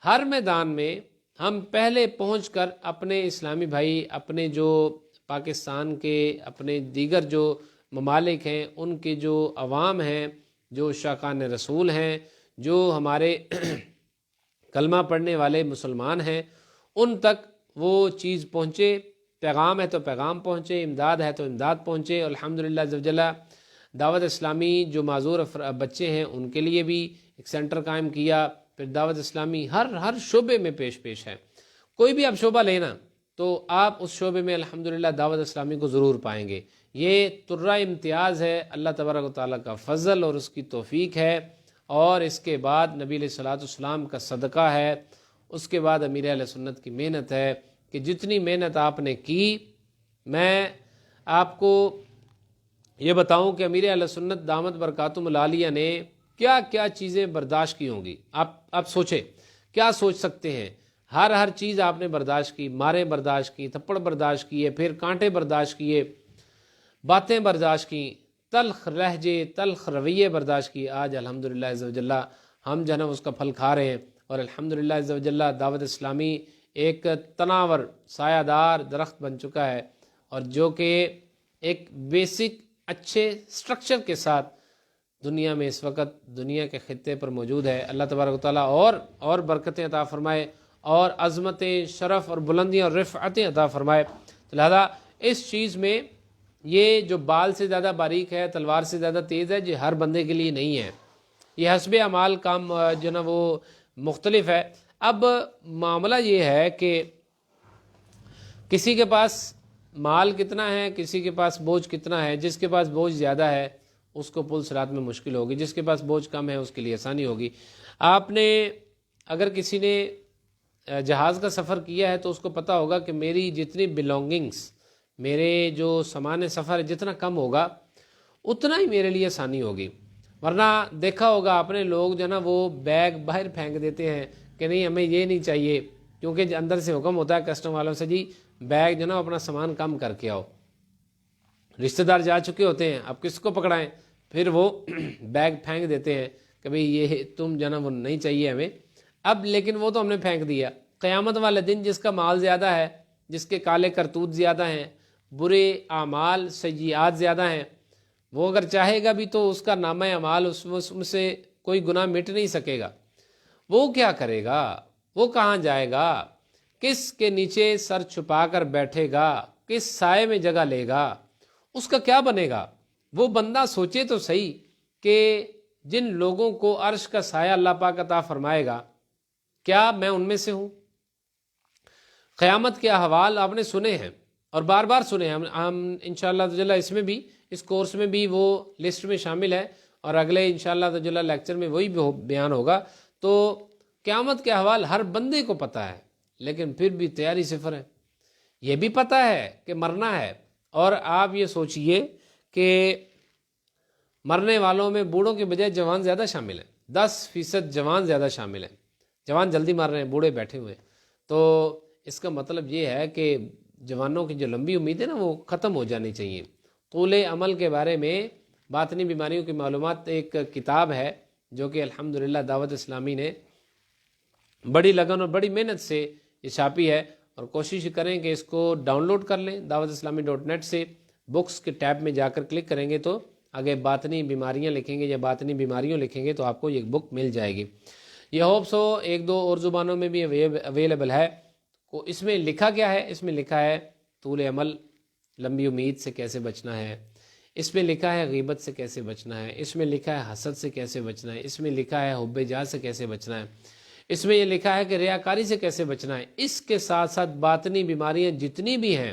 ہر میدان میں ہم پہلے پہنچ کر اپنے اسلامی بھائی، اپنے جو پاکستان کے، اپنے دیگر جو ممالک ہیں، ان کے جو عوام ہیں، جو شاقان رسول ہیں، جو ہمارے کلمہ پڑھنے والے مسلمان ہیں، ان تک وہ چیز پہنچے، پیغام ہے تو پیغام پہنچے، امداد ہے تو امداد پہنچے۔ الحمدللہ عز و جل دعوت اسلامی جو معذور بچے ہیں ان کے لیے بھی ایک سینٹر قائم کیا۔ پھر دعوت اسلامی ہر شعبے میں پیش ہے، کوئی بھی آپ شعبہ لینا تو آپ اس شعبے میں الحمدللہ دعوت اسلامی کو ضرور پائیں گے۔ یہ ترہ امتیاز ہے، اللہ تبارک و تعالیٰ کا فضل اور اس کی توفیق ہے، اور اس کے بعد نبی علیہ الصلوۃ والسلام کا صدقہ ہے، اس کے بعد امیر اہل سنت کی محنت ہے کہ جتنی محنت آپ نے کی، میں آپ کو یہ بتاؤں کہ امیر اہل سنت دامت برکاتہم العالیہ نے کیا کیا چیزیں برداشت کی ہوں گی۔ آپ سوچیں، کیا سوچ سکتے ہیں؟ ہر چیز آپ نے برداشت کی، ماریں برداشت کی، تھپڑ برداشت کیے، پھر کانٹے برداشت کیے، باتیں برداشت کی، تلخ لہجے، تلخ رویے برداشت کی۔ آج الحمدللہ عز و جل ہم جو ہے نا اس کا پھل کھا رہے ہیں، اور الحمدللہ عز و جل دعوت اسلامی ایک تناور سایہ دار درخت بن چکا ہے، اور جو کہ ایک بیسک اچھے سٹرکچر کے ساتھ دنیا میں اس وقت دنیا کے خطے پر موجود ہے۔ اللہ تبارک و تعالیٰ اور برکتیں عطا فرمائے، اور عظمتیں، شرف اور بلندیاں اور رفعتیں عطا فرمائے۔ لہذا اس چیز میں یہ جو بال سے زیادہ باریک ہے، تلوار سے زیادہ تیز ہے، یہ ہر بندے کے لیے نہیں ہے، یہ حسب اعمال کام جو نا وہ مختلف ہے۔ اب معاملہ یہ ہے کہ کسی کے پاس مال کتنا ہے، کسی کے پاس بوجھ کتنا ہے. جس کے پاس بوجھ زیادہ ہے اس کو پل صراط میں مشکل ہوگی، جس کے پاس بوجھ کم ہے اس کے لیے آسانی ہوگی. آپ نے اگر کسی نے جہاز کا سفر کیا ہے تو اس کو پتہ ہوگا کہ میری جتنی بلونگنگس، میرے جو سامان سفر جتنا کم ہوگا اتنا ہی میرے لیے آسانی ہوگی. ورنہ دیکھا ہوگا آپ نے لوگ جو نا وہ بیگ باہر پھینک دیتے ہیں کہ نہیں ہمیں یہ نہیں چاہیے، کیونکہ اندر سے حکم ہوتا ہے کسٹم والوں سے جی بیگ جو نا اپنا سامان کم کر کے آؤ. رشتہ دار جا چکے ہوتے ہیں، اب کس کو پکڑائیں، پھر وہ بیگ پھینک دیتے ہیں کہ بھئی یہ تم جو نا وہ نہیں چاہیے ہمیں. اب لیکن وہ تو ہم نے پھینک دیا. قیامت والے دن جس کا مال زیادہ ہے، جس کے کالے کرتوت زیادہ ہیں، برے اعمال سیئات زیادہ ہیں، وہ اگر چاہے گا بھی تو اس کا نامہ اعمال اس میں سے کوئی گناہ مٹ نہیں سکے گا. وہ کیا کرے گا؟ وہ کہاں جائے گا؟ کس کے نیچے سر چھپا کر بیٹھے گا؟ کس سائے میں جگہ لے گا؟ اس کا کیا بنے گا؟ وہ بندہ سوچے تو صحیح کہ جن لوگوں کو عرش کا سایہ اللہ پاک عطا فرمائے گا، کیا میں ان میں سے ہوں؟ قیامت کے احوال آپ نے سنے ہیں اور بار بار سنے ہیں. ہم انشاءاللہ تعالی اس میں بھی، اس کورس میں بھی وہ لسٹ میں شامل ہے اور اگلے انشاءاللہ تعالی لیکچر میں وہی بیان ہوگا. تو قیامت کے احوال ہر بندے کو پتہ ہے، لیکن پھر بھی تیاری صفر ہے. یہ بھی پتہ ہے کہ مرنا ہے، اور آپ یہ سوچئے کہ مرنے والوں میں بوڑھوں کے بجائے جوان زیادہ شامل ہیں. 10% جوان زیادہ شامل ہیں. جوان جلدی مر رہے ہیں، بوڑھے بیٹھے ہوئے. تو اس کا مطلب یہ ہے کہ جوانوں کی جو لمبی امید ہے نا وہ ختم ہو جانی چاہیے. طول عمل کے بارے میں باطنی بیماریوں کی معلومات ایک کتاب ہے جو کہ الحمدللہ دعوت اسلامی نے بڑی لگن اور بڑی محنت سے یہ چھاپی ہے، اور کوشش کریں کہ اس کو ڈاؤن لوڈ کر لیں. دعوت اسلامی .net سے بکس کے ٹیب میں جا کر کلک کریں گے تو آگے باطنی بیماریاں لکھیں گے یا باطنی بیماریوں لکھیں گے تو آپ کو یہ بک مل جائے گی. یہ ہوپ سو 1-2 اور زبانوں میں بھی اویلیبل ہے. اس میں لکھا کیا ہے؟ اس میں لکھا ہے طول عمل، لمبی امید سے کیسے بچنا ہے. اس میں لکھا ہے غیبت سے کیسے بچنا ہے. اس میں لکھا ہے حسد سے کیسے بچنا ہے. اس میں لکھا ہے حب جاہ سے کیسے بچنا ہے. اس میں یہ لکھا ہے کہ ریاکاری سے کیسے بچنا ہے. اس کے ساتھ ساتھ باطنی بیماریاں جتنی بھی ہیں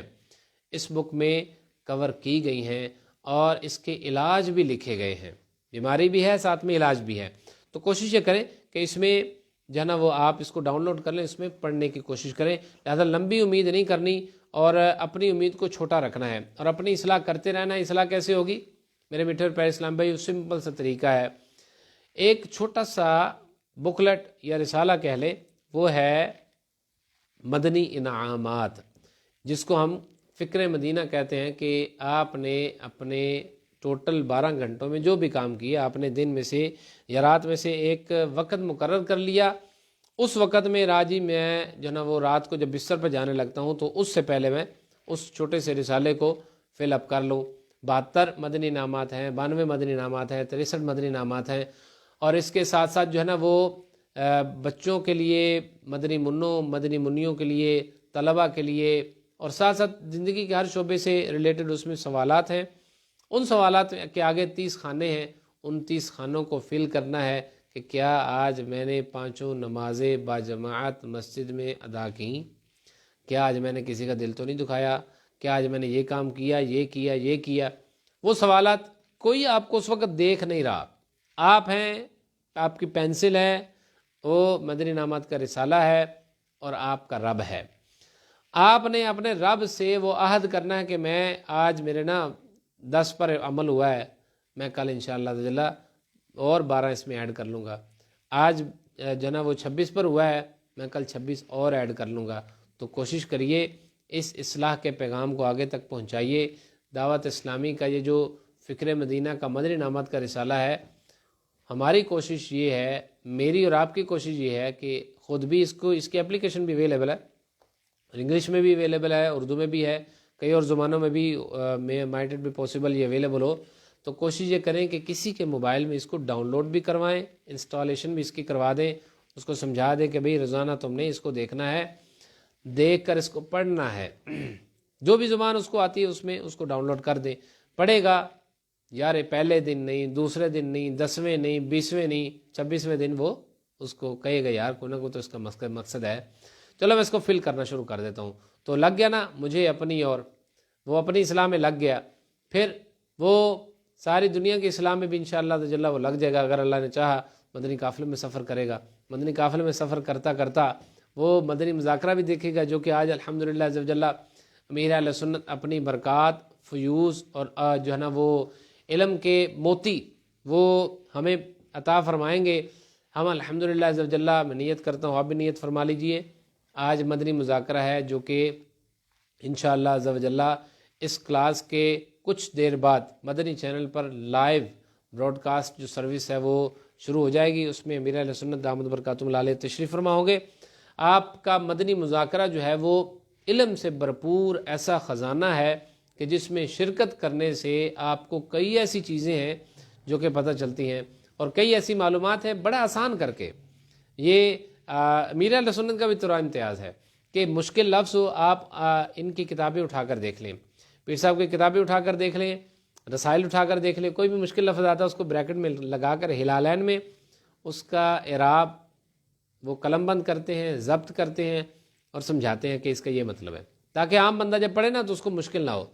اس بک میں کور کی گئی ہیں اور اس کے علاج بھی لکھے گئے ہیں. بیماری بھی ہے ساتھ میں علاج بھی ہے. تو کوشش یہ کریں کہ اس میں جو ہے نا وہ آپ اس کو ڈاؤن لوڈ کر لیں، اس میں پڑھنے کی کوشش کریں. لہذا لمبی امید نہیں کرنی اور اپنی امید کو چھوٹا رکھنا ہے اور اپنی اصلاح کرتے رہنا ہے. اصلاح کیسے ہوگی میرے میٹھے پیارے اسلام بھائی؟ سمپل سا طریقہ ہے. ایک چھوٹا سا بکلٹ یا رسالہ کہہ لیں، وہ ہے مدنی انعامات، جس کو ہم فکر مدینہ کہتے ہیں. کہ آپ نے اپنے ٹوٹل 12 گھنٹوں میں جو بھی کام کیا، آپ نے دن میں سے یا رات میں سے ایک وقت مقرر کر لیا. اس وقت میں راجی میں جو نا وہ رات کو جب بستر پہ جانے لگتا ہوں تو اس سے پہلے میں اس چھوٹے سے رسالے کو فل اپ کر لوں. 72 مدنی انعامات ہیں، 92 مدنی انعامات ہیں، 63 مدنی انعامات ہیں. اور اس کے ساتھ ساتھ جو ہے نا وہ بچوں کے لیے مدنی منوں، مدنی منیوں کے لیے، طلبہ کے لیے، اور ساتھ ساتھ زندگی کے ہر شعبے سے ریلیٹڈ اس میں سوالات ہیں. ان سوالات کے آگے 30 خانے ہیں. ان 30 خانوں کو فل کرنا ہے کہ کیا آج میں نے 5 نمازیں باجماعت مسجد میں ادا کیں؟ کیا آج میں نے کسی کا دل تو نہیں دکھایا؟ کیا آج میں نے یہ کام کیا، یہ کیا، یہ کیا؟ وہ سوالات کوئی آپ کو اس وقت دیکھ نہیں رہا. آپ ہیں، آپ کی پینسل ہے، وہ مدنی انعامات کا رسالہ ہے، اور آپ کا رب ہے. آپ نے اپنے رب سے وہ عہد کرنا ہے کہ میں آج میرے نا 10 پر عمل ہوا ہے، میں کل انشاءاللہ تعالی اور 12 اس میں ایڈ کر لوں گا. آج جو نا وہ 26 پر ہوا ہے، میں کل 26 اور ایڈ کر لوں گا. تو کوشش کریے اس اصلاح کے پیغام کو آگے تک پہنچائیے. دعوت اسلامی کا یہ جو فکر مدینہ کا مدنی انعامات کا رسالہ ہے، ہماری کوشش یہ ہے، میری اور آپ کی کوشش یہ ہے کہ خود بھی اس کی اپلیکیشن بھی اویلیبل ہے، انگلش میں بھی اویلیبل ہے، اردو میں بھی ہے، کئی اور زبانوں میں بھی مائٹ اٹ بھی پاسبل یہ اویلیبل ہو. تو کوشش یہ کریں کہ کسی کے موبائل میں اس کو ڈاؤن لوڈ بھی کروائیں، انسٹالیشن بھی اس کی کروا دیں، اس کو سمجھا دیں کہ بھئی روزانہ تم نے اس کو دیکھنا ہے، دیکھ کر اس کو پڑھنا ہے. جو بھی زبان اس کو آتی ہے اس میں اس کو ڈاؤن لوڈ کر دیں. پڑھے گا یار پہلے دن نہیں، دوسرے دن نہیں، 10ویں نہیں، 20ویں نہیں، 26ویں دن وہ اس کو کہے گا یار کوئی نہ کوئی تو اس کا مقصد ہے. چلو میں اس کو فل کرنا شروع کر دیتا ہوں، تو لگ گیا نا مجھے اپنی، اور وہ اپنی اصلاح میں لگ گیا، پھر وہ ساری دنیا کی اصلاح میں بھی انشاءاللہ جل وہ لگ جائے گا اگر اللہ نے چاہا۔ مدنی قافلے میں سفر کرے گا، مدنی قافلے میں سفر کرتا کرتا وہ مدنی مذاکرہ بھی دیکھے گا، جو کہ آج الحمدللہ عز و جل امیر اہل سنت اپنی برکات، فیوز اور جو ہے نا وہ علم کے موتی وہ ہمیں عطا فرمائیں گے۔ ہم الحمدللہ عز و جل، میں نیت کرتا ہوں آپ بھی نیت فرما لیجئے، آج مدنی مذاکرہ ہے جو کہ انشاءاللہ عز و جل اس کلاس کے کچھ دیر بعد مدنی چینل پر لائیو براڈ کاسٹ جو سروس ہے وہ شروع ہو جائے گی، اس میں امیر اہل سنت دامت برکاتہم العالیہ تشریف فرما ہوں گے۔ آپ کا مدنی مذاکرہ جو ہے وہ علم سے بھرپور ایسا خزانہ ہے کہ جس میں شرکت کرنے سے آپ کو کئی ایسی چیزیں ہیں جو کہ پتہ چلتی ہیں، اور کئی ایسی معلومات ہیں بڑا آسان کر کے۔ یہ امیر اہل سنت کا بھی ترا امتیاز ہے کہ مشکل لفظ ہو، آپ ان کی کتابیں اٹھا کر دیکھ لیں، پیر صاحب کی کتابیں اٹھا کر دیکھ لیں، رسائل اٹھا کر دیکھ لیں، کوئی بھی مشکل لفظ آتا ہے اس کو بریکٹ میں لگا کر ہلالین میں اس کا اعراب وہ قلم بند کرتے ہیں، ضبط کرتے ہیں اور سمجھاتے ہیں کہ اس کا یہ مطلب ہے، تاکہ عام بندہ جب پڑھے نا تو اس کو مشکل نہ ہو۔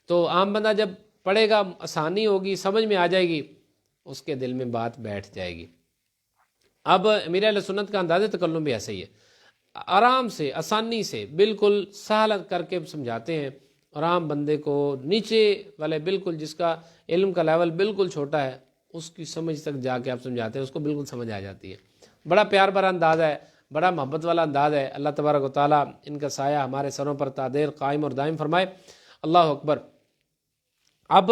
تو عام بندہ جب پڑھے گا آسانی ہوگی، سمجھ میں آ جائے گی، اس کے دل میں بات بیٹھ جائے گی۔ اب امیر اہل سنت کا انداز تکلم بھی ایسا ہی ہے، آرام سے، آسانی سے، بالکل سہل کر کے سمجھاتے ہیں، اور عام بندے کو، نیچے والے بالکل جس کا علم کا لیول بالکل چھوٹا ہے، اس کی سمجھ تک جا کے آپ سمجھاتے ہیں، اس کو بالکل سمجھ آ جاتی ہے۔ بڑا پیار بھرا انداز ہے، بڑا محبت والا انداز ہے۔ اللہ تبارک و تعالیٰ ان کا سایہ ہمارے سروں پر تا دیر قائم اور دائم فرمائے۔ اللہ اکبر۔ اب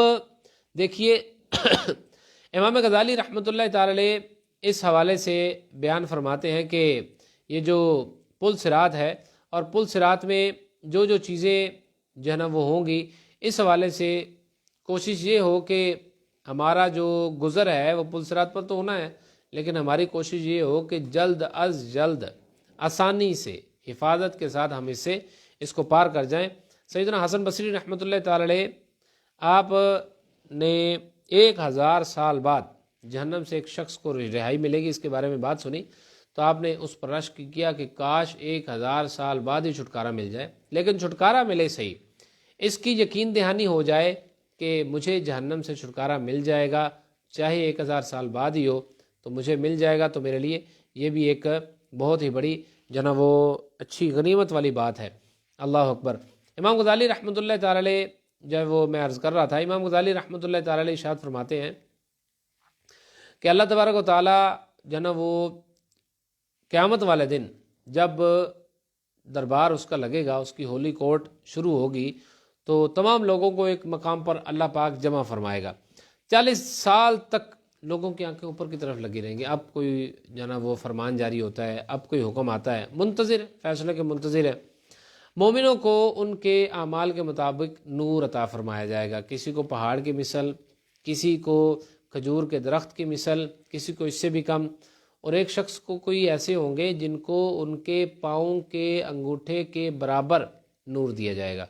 دیکھیے امام غزالی رحمۃ اللہ تعالی علیہ اس حوالے سے بیان فرماتے ہیں کہ یہ جو پل صراط ہے، اور پل صراط میں جو جو چیزیں جو ہے نا وہ ہوں گی، اس حوالے سے کوشش یہ ہو کہ ہمارا جو گزر ہے وہ پل صراط پر تو ہونا ہے، لیکن ہماری کوشش یہ ہو کہ جلد از جلد آسانی سے حفاظت کے ساتھ ہم اس کو پار کر جائیں۔ سیدنا حسن بصری رحمۃ اللہ تعالی علیہ آپ نے 1000 سال بعد جہنم سے ایک شخص کو رہائی ملے گی، اس کے بارے میں بات سنی تو آپ نے اس پر رشک کیا کہ کاش 1000 سال بعد ہی چھٹکارا مل جائے، لیکن چھٹکارا ملے صحیح، اس کی یقین دہانی ہو جائے کہ مجھے جہنم سے چھٹکارا مل جائے گا، چاہے 1000 سال بعد ہی ہو تو مجھے مل جائے گا، تو میرے لیے یہ بھی ایک بہت ہی بڑی جناب وہ اچھی غنیمت والی بات ہے۔ اللہ اکبر۔ امام غزالی رحمۃ اللہ تعالی علیہ، جب وہ میں عرض کر رہا تھا، امام غزالی رحمۃ اللہ تعالی علیہ ارشاد فرماتے ہیں کہ اللہ تبارک و تعالی جناب وہ قیامت والے دن جب دربار اس کا لگے گا، اس کی ہولی کورٹ شروع ہوگی، تو تمام لوگوں کو ایک مقام پر اللہ پاک جمع فرمائے گا۔ 40 سال تک لوگوں کی آنکھیں اوپر کی طرف لگی رہیں گی، اب کوئی جناب وہ فرمان جاری ہوتا ہے، اب کوئی حکم آتا ہے، منتظر، فیصلے کے منتظر ہے۔ مومنوں کو ان کے اعمال کے مطابق نور عطا فرمایا جائے گا، کسی کو پہاڑ کی مثل، کسی کو کھجور کے درخت کی مثل، کسی کو اس سے بھی کم، اور ایک شخص کو کوئی ایسے ہوں گے جن کو ان کے پاؤں کے انگوٹھے کے برابر نور دیا جائے گا۔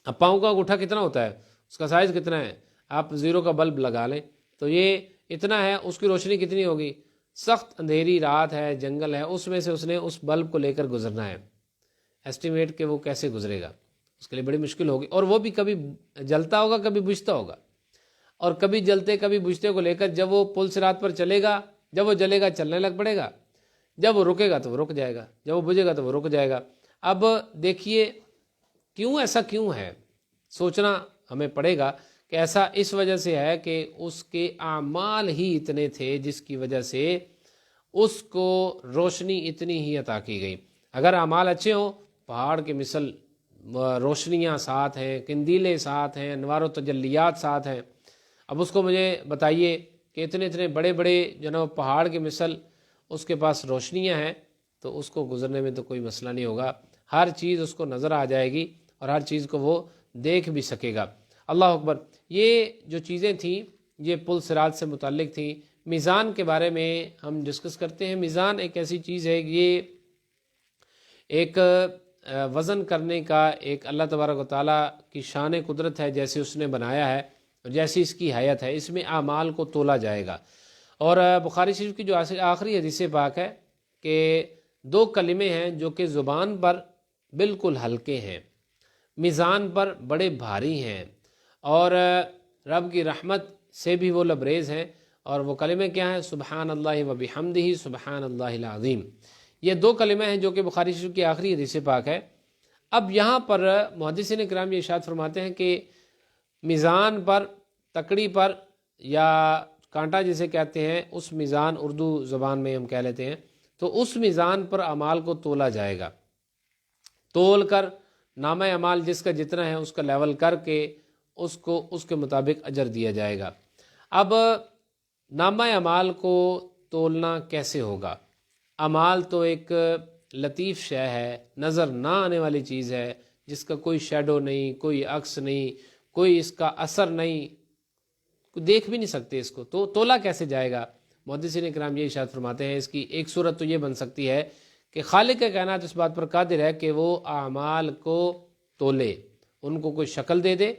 اب پاؤں کا انگوٹھا کتنا ہوتا ہے، اس کا سائز کتنا ہے، آپ 0 کا بلب لگا لیں تو یہ اتنا ہے، اس کی روشنی کتنی ہوگی، سخت اندھیری رات ہے، جنگل ہے، اس میں سے اس نے اس بلب کو لے کر گزرنا ہے، ایسٹیمیٹ کہ وہ کیسے گزرے گا، اس کے لیے بڑی مشکل ہوگی، اور وہ بھی کبھی جلتا ہوگا کبھی بجھتا ہوگا، اور کبھی جلتے کبھی بجھتے کو لے کر جب وہ پل صراط پر چلے گا، جب وہ جلے گا چلنے لگ پڑے گا، جب وہ رکے گا تو وہ رک جائے گا، جب وہ بجھے گا تو وہ رک جائے گا۔ اب دیکھیے کیوں ایسا کیوں ہے، سوچنا ہمیں پڑے گا کہ ایسا اس وجہ سے ہے کہ اس کے اعمال ہی اتنے تھے جس کی وجہ سے اس کو روشنی اتنی ہی عطا کی گئی۔ اگر اعمال اچھے ہوں، پہاڑ کے مثل روشنیاں ساتھ ہیں، قندیلیں ساتھ ہیں، انوار و تجلیات ساتھ ہیں، اب اس کو مجھے بتائیے کہ اتنے اتنے بڑے بڑے جناب پہاڑ کے مثل اس کے پاس روشنیاں ہیں، تو اس کو گزرنے میں تو کوئی مسئلہ نہیں ہوگا، ہر چیز اس کو نظر آ جائے گی اور ہر چیز کو وہ دیکھ بھی سکے گا۔ اللہ اکبر۔ یہ جو چیزیں تھیں یہ پل صراط سے متعلق تھیں۔ میزان کے بارے میں ہم ڈسکس کرتے ہیں۔ میزان ایک ایسی چیز ہے، یہ ایک وزن کرنے کا ایک اللہ تبارک و تعالیٰ کی شان قدرت ہے، جیسے اس نے بنایا ہے اور جیسی اس کی حیت ہے، اس میں اعمال کو تولا جائے گا۔ اور بخاری شریف کی جو آخری حدیث پاک ہے کہ دو کلمے ہیں جو کہ زبان پر بالکل ہلکے ہیں، میزان پر بڑے بھاری ہیں، اور رب کی رحمت سے بھی وہ لبریز ہیں، اور وہ کلمے کیا ہیں؟ سبحان اللہ و بحمدہ سبحان اللہ العظیم۔ یہ دو کلمے ہیں جو کہ بخاری شریف کی آخری حدیث پاک ہے۔ اب یہاں پر محدثین کرام یہ ارشاد فرماتے ہیں کہ میزان پر، تکڑی پر، یا کانٹا جسے کہتے ہیں، اس میزان اردو زبان میں ہم کہہ لیتے ہیں، تو اس میزان پر اعمال کو تولا جائے گا، تول کر نامہ اعمال جس کا جتنا ہے اس کا لیول کر کے اس کو اس کے مطابق اجر دیا جائے گا۔ اب نامہ اعمال کو تولنا کیسے ہوگا؟ اعمال تو ایک لطیف شے ہے، نظر نہ آنے والی چیز ہے، جس کا کوئی شیڈو نہیں، کوئی عکس نہیں، کوئی اس کا اثر نہیں، دیکھ بھی نہیں سکتے اس کو، تو تولا کیسے جائے گا؟ محدثین کرام یہ ارشاد فرماتے ہیں اس کی ایک صورت تو یہ بن سکتی ہے کہ خالق کائنات اس بات پر قادر ہے کہ وہ اعمال کو تولے، ان کو کوئی شکل دے دے،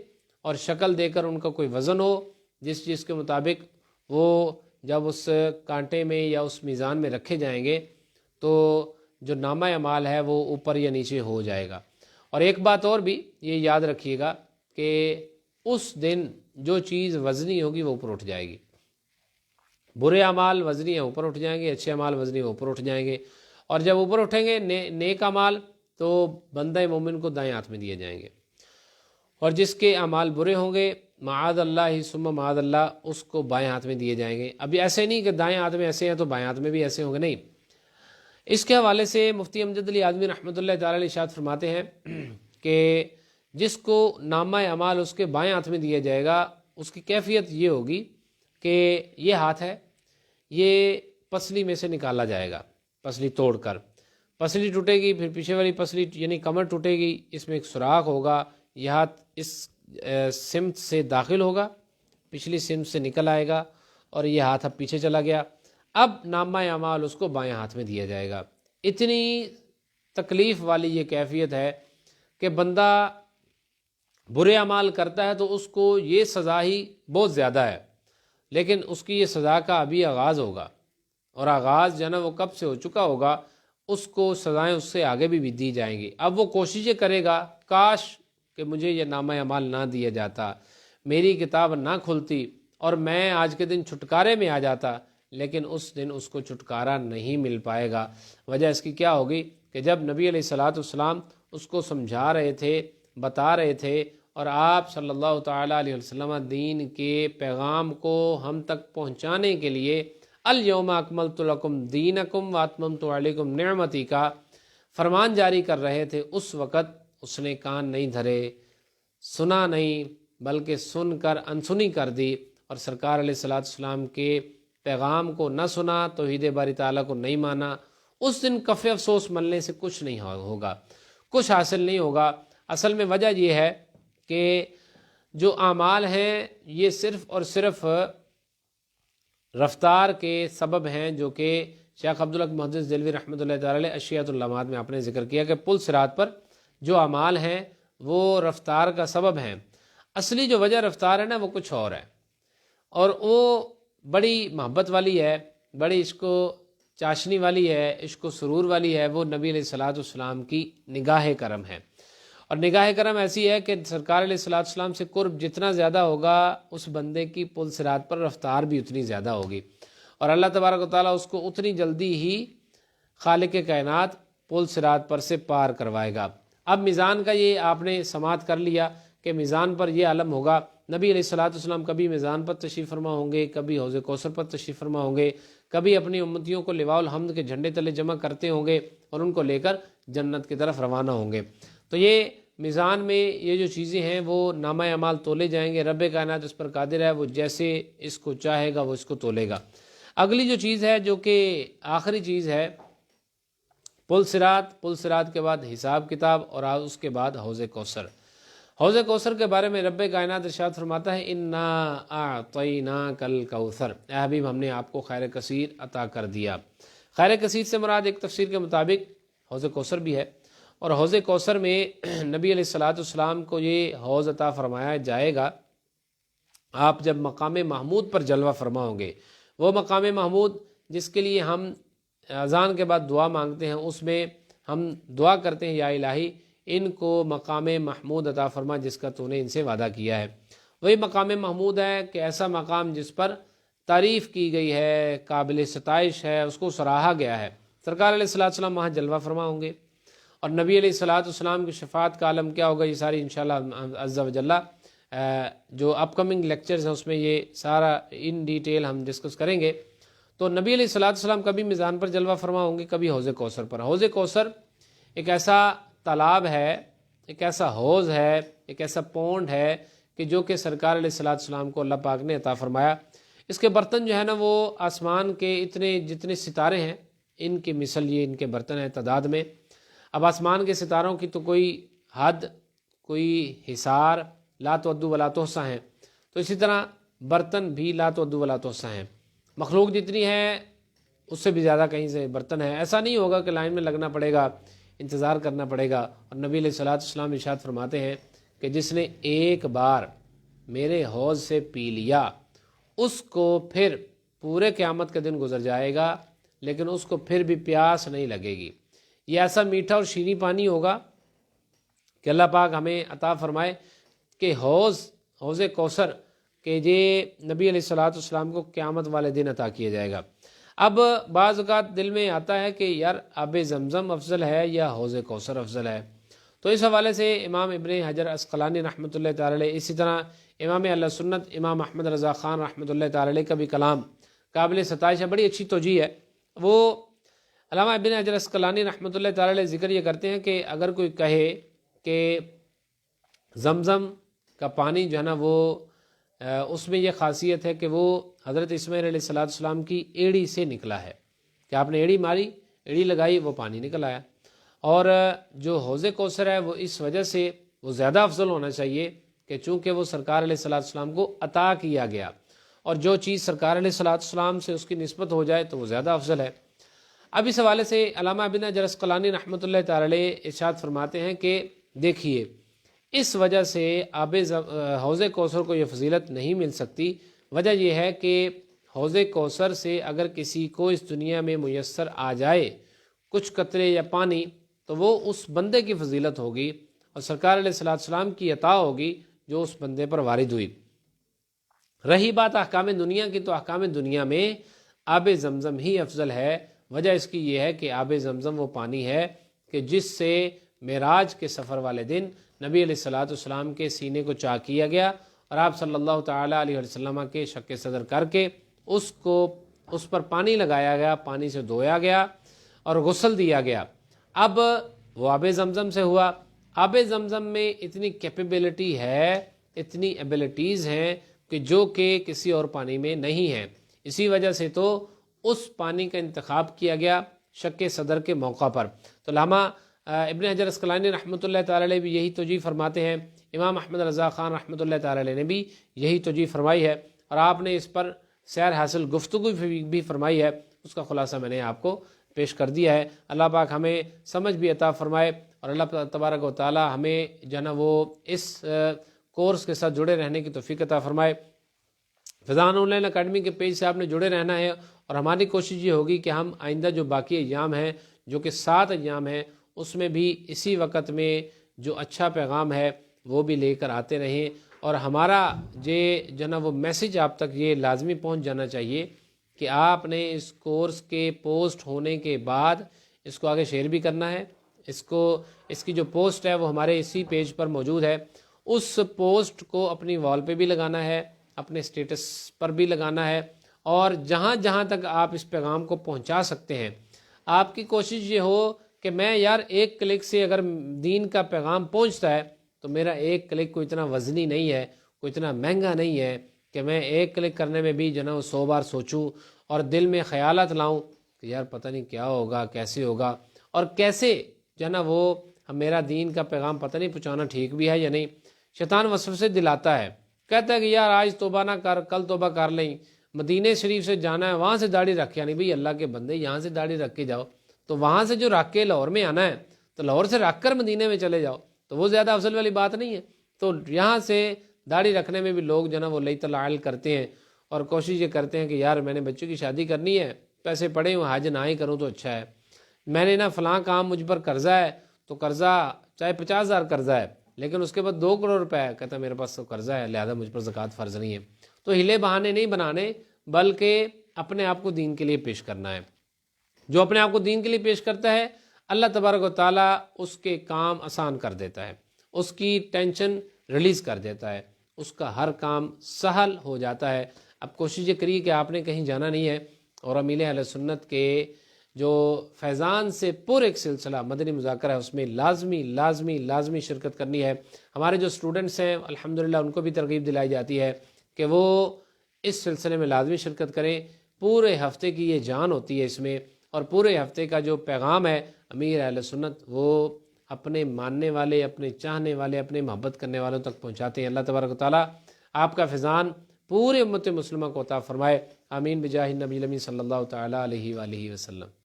اور شکل دے کر ان کا کوئی وزن ہو، جس چیز کے مطابق وہ جب اس کانٹے میں یا اس میزان میں رکھے جائیں گے تو جو نامہ اعمال ہے وہ اوپر یا نیچے ہو جائے گا۔ اور ایک بات اور بھی یہ یاد رکھیے گا کہ اس دن جو چیز وزنی ہوگی وہ اوپر اٹھ جائے گی، برے اعمال وزنی ہیں اوپر اٹھ جائیں گے، اچھے اعمال وزنی اوپر اٹھ جائیں گے، اور جب اوپر اٹھیں گے نیک اعمال تو بندہ مومن کو دائیں ہاتھ میں دیے جائیں گے، اور جس کے اعمال برے ہوں گے معاذ اللہ ثم معاذ اللہ اس کو بائیں ہاتھ میں دیے جائیں گے۔ ابھی ایسے نہیں کہ دائیں ہاتھ میں ایسے ہیں تو بائیں ہاتھ میں بھی ایسے ہوں گے، نہیں۔ اس کے حوالے سے مفتی امجد علی اعظمی رحمۃ اللہ تعالی علیہ ارشاد فرماتے ہیں کہ جس کو نامہ اعمال اس کے بائیں ہاتھ میں دیا جائے گا اس کی کیفیت یہ ہوگی کہ یہ ہاتھ ہے، یہ پسلی میں سے نکالا جائے گا، پسلی توڑ کر پسلی ٹوٹے گی، پھر پیچھے والی پسلی یعنی کمر ٹوٹے گی، اس میں ایک سوراخ ہوگا، یہ ہاتھ اس سمت سے داخل ہوگا، پچھلی سمت سے نکل آئے گا، اور یہ ہاتھ اب پیچھے چلا گیا۔ اب نامہ اعمال اس کو بائیں ہاتھ میں دیا جائے گا۔ اتنی تکلیف والی یہ کیفیت ہے کہ بندہ برے اعمال کرتا ہے تو اس کو یہ سزا ہی بہت زیادہ ہے، لیکن اس کی یہ سزا کا ابھی آغاز ہوگا، اور آغاز جو ہے نا وہ کب سے ہو چکا ہوگا، اس کو سزائیں اس سے آگے بھی دی جائیں گی۔ اب وہ کوششیں کرے گا، کاش کہ مجھے یہ نامہ اعمال نہ دیا جاتا، میری کتاب نہ کھلتی، اور میں آج کے دن چھٹکارے میں آ جاتا، لیکن اس دن اس کو چھٹکارا نہیں مل پائے گا۔ وجہ اس کی کیا ہوگی کہ جب نبی علیہ الصلوۃ والسلام اس کو سمجھا رہے تھے، بتا رہے تھے، اور آپ صلی اللہ تعالیٰ علیہ وسلم دین کے پیغام کو ہم تک پہنچانے کے لیے الیوم اکملت لکم دینکم واتممت علیکم نعمتی کا فرمان جاری کر رہے تھے، اس وقت اس نے کان نہیں دھرے، سنا نہیں، بلکہ سن کر انسنی کر دی، اور سرکار علیہ الصلوۃ والسلام کے پیغام کو نہ سنا، توحید باری تعالیٰ کو نہیں مانا۔ اس دن کف افسوس ملنے سے کچھ نہیں ہوگا، کچھ حاصل نہیں ہوگا۔ اصل میں وجہ یہ ہے کہ جو اعمال ہیں یہ صرف اور صرف رفتار کے سبب ہیں، جو کہ شیخ عبدالحق محدث دہلوی رحمۃ اللہ تعالی علیہ اشیاۃ اللامات میں آپ نے ذکر کیا کہ پل صراط پر جو اعمال ہیں وہ رفتار کا سبب ہیں، اصلی جو وجہ رفتار ہے نا وہ کچھ اور ہے، اور وہ بڑی محبت والی ہے، بڑی عشق و چاشنی والی ہے، عشق و سرور والی ہے، وہ نبی علیہ الصلوۃ والسلام کی نگاہ کرم ہے۔ اور نگاہ کرم ایسی ہے کہ سرکار علیہ الصلوۃ والسلام سے قرب جتنا زیادہ ہوگا اس بندے کی پل صراط پر رفتار بھی اتنی زیادہ ہوگی، اور اللہ تبارک و تعالیٰ اس کو اتنی جلدی ہی خالق کائنات پل صراط پر سے پار کروائے گا۔ اب میزان کا یہ آپ نے سماعت کر لیا کہ میزان پر یہ علم ہوگا، نبی علیہ الصلوۃ والسلام کبھی میزان پر تشریف فرما ہوں گے، کبھی حوض کوثر پر تشریف فرما ہوں گے، کبھی اپنی امتیوں کو لواء الحمد کے جھنڈے تلے جمع کرتے ہوں گے اور ان کو لے کر جنت کی طرف روانہ ہوں گے۔ تو یہ میزان میں یہ جو چیزیں ہیں وہ نامہ اعمال تولے جائیں گے، رب کائنات اس پر قادر ہے، وہ جیسے اس کو چاہے گا وہ اس کو تولے گا۔ اگلی جو چیز ہے جو کہ آخری چیز ہے پل صراط کے بعد حساب کتاب، اور اس کے بعد حوض کوثر۔ حوض کوثر کے بارے میں رب کائنات ارشاد فرماتا ہے انا اعطیناک الکوثر، اے حبیب ہم نے آپ کو خیر کثیر عطا کر دیا۔ خیر کثیر سے مراد ایک تفسیر کے مطابق حوض کوثر بھی ہے، اور حوض کوثر میں نبی علیہ الصلوۃ والسلام کو یہ حوض عطا فرمایا جائے گا آپ جب مقام محمود پر جلوہ فرما ہوں گے۔ وہ مقام محمود جس کے لیے ہم اذان کے بعد دعا مانگتے ہیں، اس میں ہم دعا کرتے ہیں یا الہی ان کو مقام محمود عطا فرما جس کا تو نے ان سے وعدہ کیا ہے۔ وہی مقام محمود ہے کہ ایسا مقام جس پر تعریف کی گئی ہے، قابل ستائش ہے، اس کو سراہا گیا ہے۔ سرکار علیہ الصلوۃ والسلام وہاں جلوہ فرما ہوں گے، اور نبی علیہ الصلوۃ والسلام کی شفاعت کا عالم کیا ہوگا، یہ ساری انشاءاللہ عز و جل جو اپ کمنگ لیکچرز ہیں اس میں یہ سارا ان ڈیٹیل ہم ڈسکس کریں گے۔ تو نبی علیہ الصلوۃ والسلام کبھی میزان پر جلوہ فرما ہوں گے، کبھی حوض کوثر پر۔ حوض کوثر ایک ایسا تالاب ہے، ایک ایسا حوض ہے، ایک ایسا پونڈ ہے کہ جو کہ سرکار علیہ الصلوۃ والسلام کو اللہ پاک نے عطا فرمایا۔ اس کے برتن جو ہے نا وہ آسمان کے اتنے جتنے ستارے ہیں ان کی مثل یہ ان کے برتن ہیں تعداد میں۔ اب آسمان کے ستاروں کی تو کوئی حد، کوئی حصار لا تعد ولا تحصیٰ ہیں، تو اسی طرح برتن بھی لا تعد ولا تحصیٰ ہیں۔ مخلوق جتنی ہے اس سے بھی زیادہ کہیں سے برتن ہیں۔ ایسا نہیں ہوگا کہ لائن میں لگنا پڑے گا، انتظار کرنا پڑے گا۔ اور نبی علیہ الصلوۃ والسلام ارشاد فرماتے ہیں کہ جس نے ایک بار میرے حوض سے پی لیا اس کو پھر پورے قیامت کا دن گزر جائے گا لیکن اس کو پھر بھی پیاس نہیں لگے گی۔ یہ ایسا میٹھا اور شیریں پانی ہوگا کہ اللہ پاک ہمیں عطا فرمائے کہ حوض کوثر کہ یہ نبی علیہ الصلوۃ والسلام کو قیامت والے دن عطا کیا جائے گا۔ اب بعض اوقات دل میں آتا ہے کہ یار آب زمزم افضل ہے یا حوض کوثر افضل ہے، تو اس حوالے سے امام ابن حجر عسقلانی رحمۃ اللہ تعالی علیہ، اسی طرح امام اہل سنت امام احمد رضا خان رحمۃ اللہ تعالی علیہ کا بھی کلام قابل ستائش ہے، بڑی اچھی توجیہ ہے۔ وہ علامہ ابن حجر عسقلانی رحمۃ اللہ تعالی علیہ ذکر یہ کرتے ہیں کہ اگر کوئی کہے کہ زمزم کا پانی جو ہے نا وہ اس میں یہ خاصیت ہے کہ وہ حضرت اسماعیل علیہ الصلوۃ والسلام کی ایڑی سے نکلا ہے، کہ آپ نے ایڑی ماری، ایڑی لگائی، وہ پانی نکل آیا۔ اور جو حوض کوثر ہے وہ اس وجہ سے وہ زیادہ افضل ہونا چاہیے کہ چونکہ وہ سرکار علیہ الصلوۃ والسلام کو عطا کیا گیا، اور جو چیز سرکار علیہ الصلوۃ والسلام سے اس کی نسبت ہو جائے تو وہ زیادہ افضل ہے۔ اب اس حوالے سے علامہ ابن حجر عسقلانی رحمۃ اللہ تعالی علیہ ارشاد فرماتے ہیں کہ دیکھیے اس وجہ سے حوض کوثر کو یہ فضیلت نہیں مل سکتی۔ وجہ یہ ہے کہ حوض کوثر سے اگر کسی کو اس دنیا میں میسر آ جائے کچھ قطرے یا پانی تو وہ اس بندے کی فضیلت ہوگی اور سرکار علیہ الصلوۃ والسلام کی عطا ہوگی جو اس بندے پر وارد ہوئی۔ رہی بات احکام دنیا کی، تو احکام دنیا میں آب زمزم ہی افضل ہے۔ وجہ اس کی یہ ہے کہ آب زمزم وہ پانی ہے کہ جس سے معراج کے سفر والے دن نبی علیہ الصلوۃ والسلام کے سینے کو چاک کیا گیا اور آپ صلی اللہ تعالیٰ علیہ وسلم کے شق صدر کر کے اس پر پانی لگایا گیا، پانی سے دھویا گیا اور غسل دیا گیا۔ اب وہ آب زمزم سے ہوا۔ آب زمزم میں اتنی کیپیبلٹی ہے، اتنی ایبلٹیز ہیں کہ جو کہ کسی اور پانی میں نہیں ہیں، اسی وجہ سے تو اس پانی کا انتخاب کیا گیا شق صدر کے موقع پر۔ تو علامہ ابن حجر عسقلانی رحمۃ اللہ تعالی علیہ بھی یہی توجیہ فرماتے ہیں، امام احمد رضا خان رحمۃ اللہ تعالی علیہ نے بھی یہی توجیہ فرمائی ہے، اور آپ نے اس پر سیر حاصل گفتگو بھی فرمائی ہے، اس کا خلاصہ میں نے آپ کو پیش کر دیا ہے۔ اللہ پاک ہمیں سمجھ بھی عطا فرمائے، اور اللہ تبارک و تعالی ہمیں جو ہے نا وہ اس کورس کے ساتھ جڑے رہنے کی توفیق عطا فرمائے۔ فیضان آن لائن اکیڈمی کے پیج سے آپ نے جڑے رہنا ہے، اور ہماری کوشش یہ ہوگی کہ ہم آئندہ جو باقی ایام ہیں جو کہ 7 ایام ہیں اس میں بھی اسی وقت میں جو اچھا پیغام ہے وہ بھی لے کر آتے رہیں، اور ہمارا جو نا وہ میسیج آپ تک یہ لازمی پہنچ جانا چاہیے کہ آپ نے اس کورس کے پوسٹ ہونے کے بعد اس کو آگے شیئر بھی کرنا ہے۔ اس کی جو پوسٹ ہے وہ ہمارے اسی پیج پر موجود ہے، اس پوسٹ کو اپنی وال پہ بھی لگانا ہے، اپنے سٹیٹس پر بھی لگانا ہے، اور جہاں جہاں تک آپ اس پیغام کو پہنچا سکتے ہیں آپ کی کوشش یہ ہو کہ میں یار ایک کلک سے اگر دین کا پیغام پہنچتا ہے تو میرا ایک کلک کوئی اتنا وزنی نہیں ہے، کوئی اتنا مہنگا نہیں ہے کہ میں ایک کلک کرنے میں بھی جو نا 100 بار سوچوں اور دل میں خیالات لاؤں کہ یار پتہ نہیں کیا ہوگا، کیسے ہوگا، اور کیسے جو ہے نا وہ میرا دین کا پیغام پتہ نہیں پہنچانا ٹھیک بھی ہے یا نہیں۔ شیطان وسوسے دلاتا ہے، کہتا ہے کہ یار آج توبہ نہ کر، کل توبہ کر لیں، مدینہ شریف سے جانا ہے، وہاں سے داڑھی رکھ، یعنی بھئی اللہ کے بندے یہاں سے داڑھی رکھ کے جاؤ، تو وہاں سے جو رکھ کے لاہور میں آنا ہے تو لاہور سے رکھ کر مدینہ میں چلے جاؤ، تو وہ زیادہ افضل والی بات نہیں ہے۔ تو یہاں سے داڑھی رکھنے میں بھی لوگ جو نا وہ لئی تلعل کرتے ہیں اور کوشش یہ کرتے ہیں کہ یار میں نے بچوں کی شادی کرنی ہے پیسے پڑے ہوں حج نہ ہی کروں تو اچھا ہے، میں نے نا فلاں کام مجھ پر قرضہ ہے تو قرضہ چاہے 50,000 قرضہ ہے لیکن اس کے بعد 2 کروڑ روپے ہے، کہتا ہے میرے پاس تو قرضہ ہے لہذا مجھ پر زکوٰۃ فرض نہیں ہے۔ تو ہلے بہانے نہیں بنانے بلکہ اپنے آپ کو دین کے لیے پیش کرنا ہے۔ جو اپنے آپ کو دین کے لیے پیش کرتا ہے اللہ تبارک و تعالیٰ اس کے کام آسان کر دیتا ہے، اس کی ٹینشن ریلیز کر دیتا ہے، اس کا ہر کام سہل ہو جاتا ہے۔ اب کوشش یہ کریے کہ آپ نے کہیں جانا نہیں ہے اور امیل اہل سنت کے جو فیضان سے پورے ایک سلسلہ مدنی مذاکرہ ہے اس میں لازمی شرکت کرنی ہے۔ ہمارے جو اسٹوڈنٹس ہیں الحمدللہ ان کو بھی ترغیب دلائی جاتی ہے کہ وہ اس سلسلے میں لازمی شرکت کریں۔ پورے ہفتے کی یہ جان ہوتی ہے اس میں، اور پورے ہفتے کا جو پیغام ہے امیر اہل سنت وہ اپنے ماننے والے، اپنے چاہنے والے، اپنے محبت کرنے والوں تک پہنچاتے ہیں۔ اللہ تبارک و تعالیٰ آپ کا فیضان پورے امت مسلمہ کو عطا فرمائے، آمین بجاہ النبی الامین صلی اللہ تعالیٰ علیہ وآلہ وسلم۔